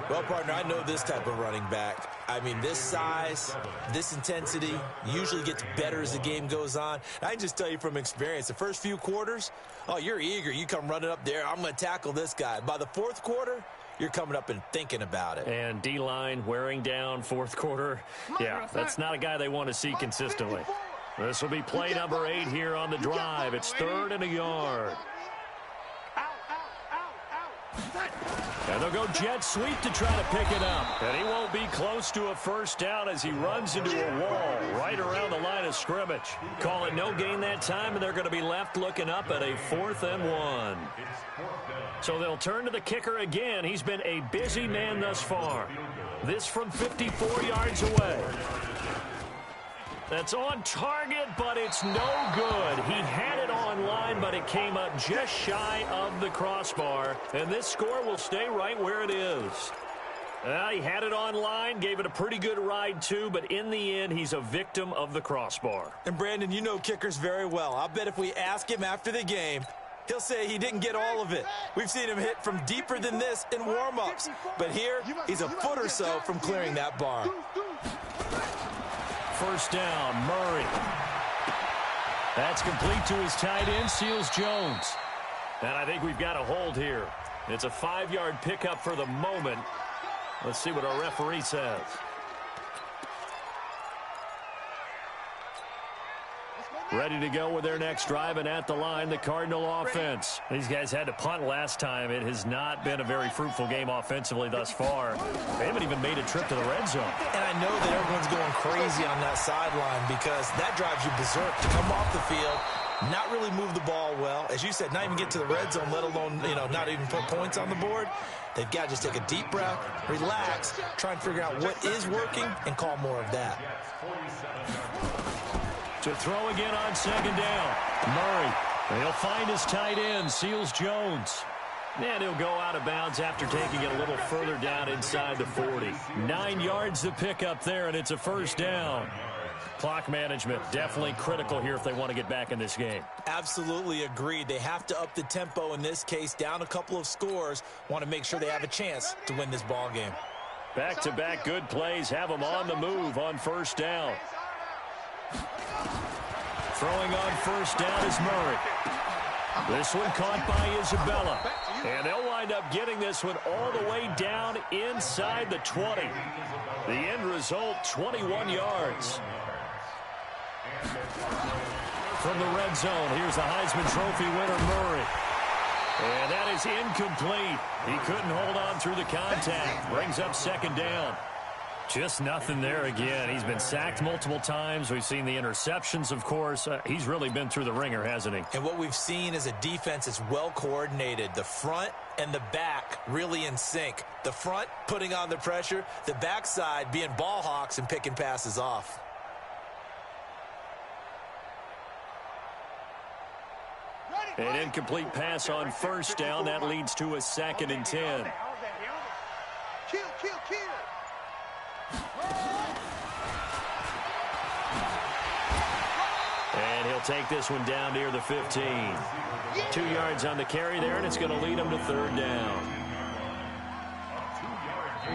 Well, partner, I know this type of running back. I mean, this size, this intensity usually gets better as the game goes on. I can just tell you from experience, the first few quarters, oh, you're eager. You come running up there, I'm going to tackle this guy. By the 4th quarter, you're coming up and thinking about it. And D-line wearing down 4th quarter. Yeah, that's not a guy they want to see consistently. This will be play number 8 here on the drive. It's 3rd and a yard. And they'll go jet sweep to try to pick it up. And he won't be close to a first down as he runs into a wall right around the line of scrimmage. Call it no gain that time, and they're going to be left looking up at a 4th and 1. So they'll turn to the kicker again. He's been a busy man thus far. This from 54 yards away. That's on target, but it's no good. He had it on line, but it came up just shy of the crossbar. And this score will stay right where it is. He had it on line, gave it a pretty good ride too, but in the end, he's a victim of the crossbar. And Brandon, you know kickers very well. I'll bet if we ask him after the game, he'll say he didn't get all of it. We've seen him hit from deeper than this in warm-ups. But here, he's a foot or so from clearing that bar. First down, Murray. That's complete to his tight end, Seals Jones. And I think we've got a hold here. It's a 5-yard pickup for the moment. Let's see what our referee says. Ready to go with their next drive, and at the line, the Cardinal offense. These guys had to punt last time. It has not been a very fruitful game offensively thus far. They haven't even made a trip to the red zone. And I know that everyone's going crazy on that sideline because that drives you berserk to come off the field, not really move the ball well. As you said, not even get to the red zone, let alone, not even put points on the board. They've got to just take a deep breath, relax, try and figure out what is working, and call more of that. To throw again on 2nd down. Murray. He'll find his tight end, Seals Jones. And he'll go out of bounds after taking it a little further down inside the 40. 9 yards to pick up there, and it's a first down. Clock management definitely critical here if they want to get back in this game. Absolutely agreed. They have to up the tempo in this case, down a couple of scores. Want to make sure they have a chance to win this ball game. Back-to-back good plays have them on the move on first down. Throwing on first down is Murray. This one caught by Isabella. And they'll wind up getting this one all the way down inside the 20. The end result, 21 yards. From the red zone, here's the Heisman Trophy winner, Murray. And that is incomplete. He couldn't hold on through the contact. Brings up 2nd down. Just nothing there again. He's been sacked multiple times. We've seen the interceptions, of course. He's really been through the ringer, hasn't he? And what we've seen is a defense that's well coordinated. The front and the back really in sync. The front putting on the pressure. The backside being ball hawks and picking passes off. Ready? An incomplete pass on first down. That leads to a 2nd and 10. Kill, kill, kill. And he'll take this one down near the 15. 2 yards on the carry there, and it's going to lead him to 3rd down.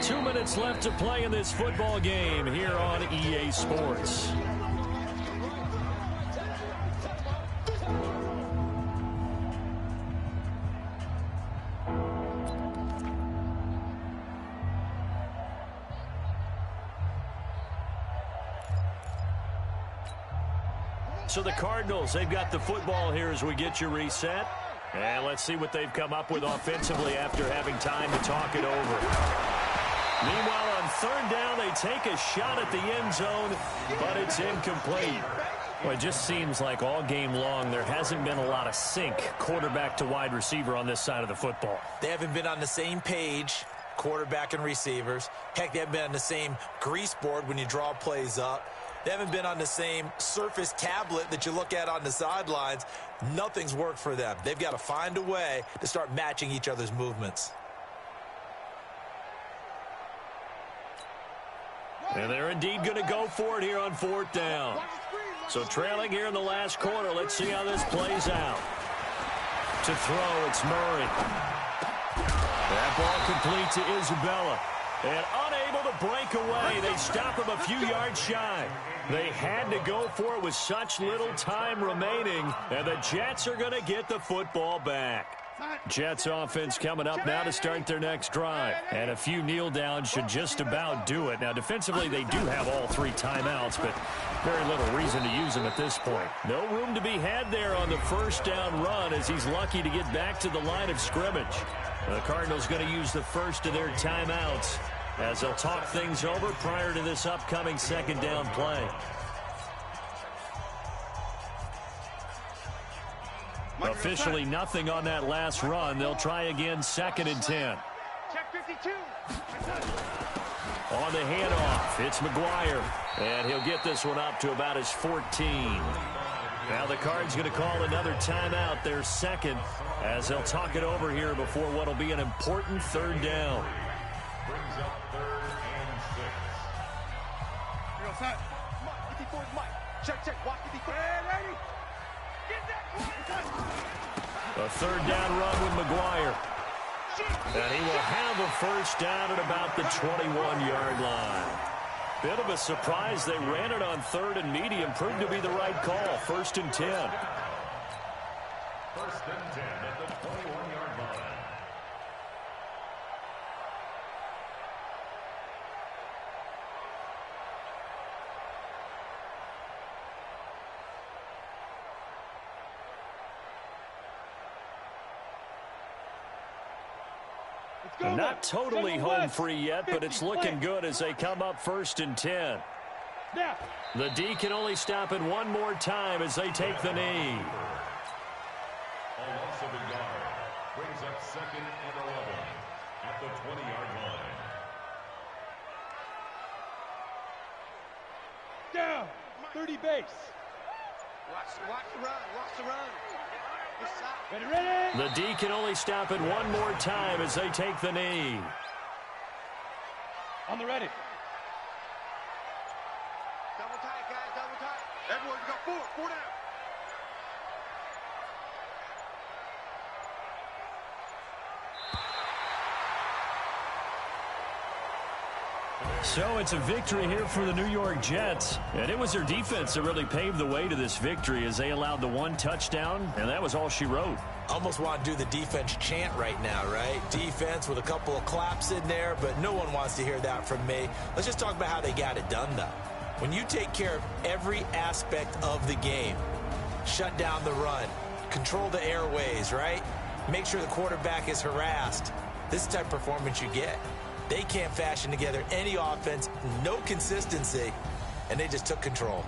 2 minutes left to play in this football game here on EA Sports. So the Cardinals, they've got the football here as we get you reset. And let's see what they've come up with offensively after having time to talk it over. Meanwhile, on 3rd down, they take a shot at the end zone, but it's incomplete. Well, it just seems like all game long there hasn't been a lot of sync quarterback to wide receiver on this side of the football. They haven't been on the same page, quarterback and receivers. Heck, they haven't been on the same grease board when you draw plays up. They haven't been on the same surface tablet that you look at on the sidelines. Nothing's worked for them. They've got to find a way to start matching each other's movements. And they're indeed going to go for it here on 4th down. So trailing here in the last quarter, let's see how this plays out. To throw, it's Murray. That ball complete to Isabella. And unable to break away. They stop him a few yards shy. They had to go for it with such little time remaining. And the Jets are going to get the football back. Jets offense coming up now to start their next drive. And a few kneel downs should just about do it. Now, defensively, they do have all 3 timeouts, but very little reason to use them at this point. No room to be had there on the 1st down run as he's lucky to get back to the line of scrimmage. The Cardinals going to use the first of their timeouts as they'll talk things over prior to this upcoming 2nd down play. Officially nothing on that last run. They'll try again 2nd and 10. Check 52. On the handoff, it's McGuire. And he'll get this one up to about his 14. Now the Cards going to call another timeout, their 2nd, as they'll talk it over here before what will be an important 3rd down. Brings up 3rd and 6. Here goes Mike. 54 is Mike. Check, check. Watch 54. Ready? Get that. A 3rd down run with McGuire. And he will have a 1st down at about the 21-yard line. Bit of a surprise. They ran it on 3rd and medium. Proved to be the right call. 1st and 10. 1st and 10 at the 21-yard line. Not totally home free yet, but it's looking good as they come up 1st and 10. The D can only stop it one more time as they take the knee. A loss of a yard. Brings up 2nd and 11 at the 20-yard line. Down. 30 base. Watch the run. Watch the run. Ready? The D can only stop it one more time as they take the knee. On the ready. Double tight, guys. Double tight. Everyone, you got 4 down. So it's a victory here for the New York Jets. And it was their defense that really paved the way to this victory as they allowed the 1 touchdown, and that was all she wrote. Almost want to do the defense chant right now, right? Defense with a couple of claps in there, but no one wants to hear that from me. Let's just talk about how they got it done, though. When you take care of every aspect of the game, shut down the run, control the airways, right? Make sure the quarterback is harassed. This is the type of performance you get. They can't fashion together any offense, no consistency, and they just took control.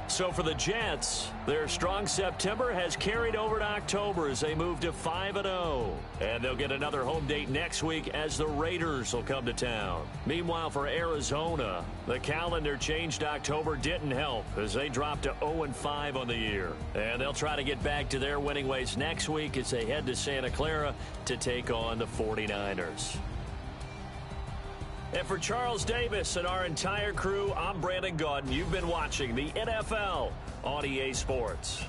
So for the Jets, their strong September has carried over to October as they move to 5-0. And they'll get another home date next week as the Raiders will come to town. Meanwhile, for Arizona, the calendar change to October didn't help as they dropped to 0-5 on the year. And they'll try to get back to their winning ways next week as they head to Santa Clara to take on the 49ers. And for Charles Davis and our entire crew, I'm Brandon Gaudin. You've been watching the NFL on EA Sports.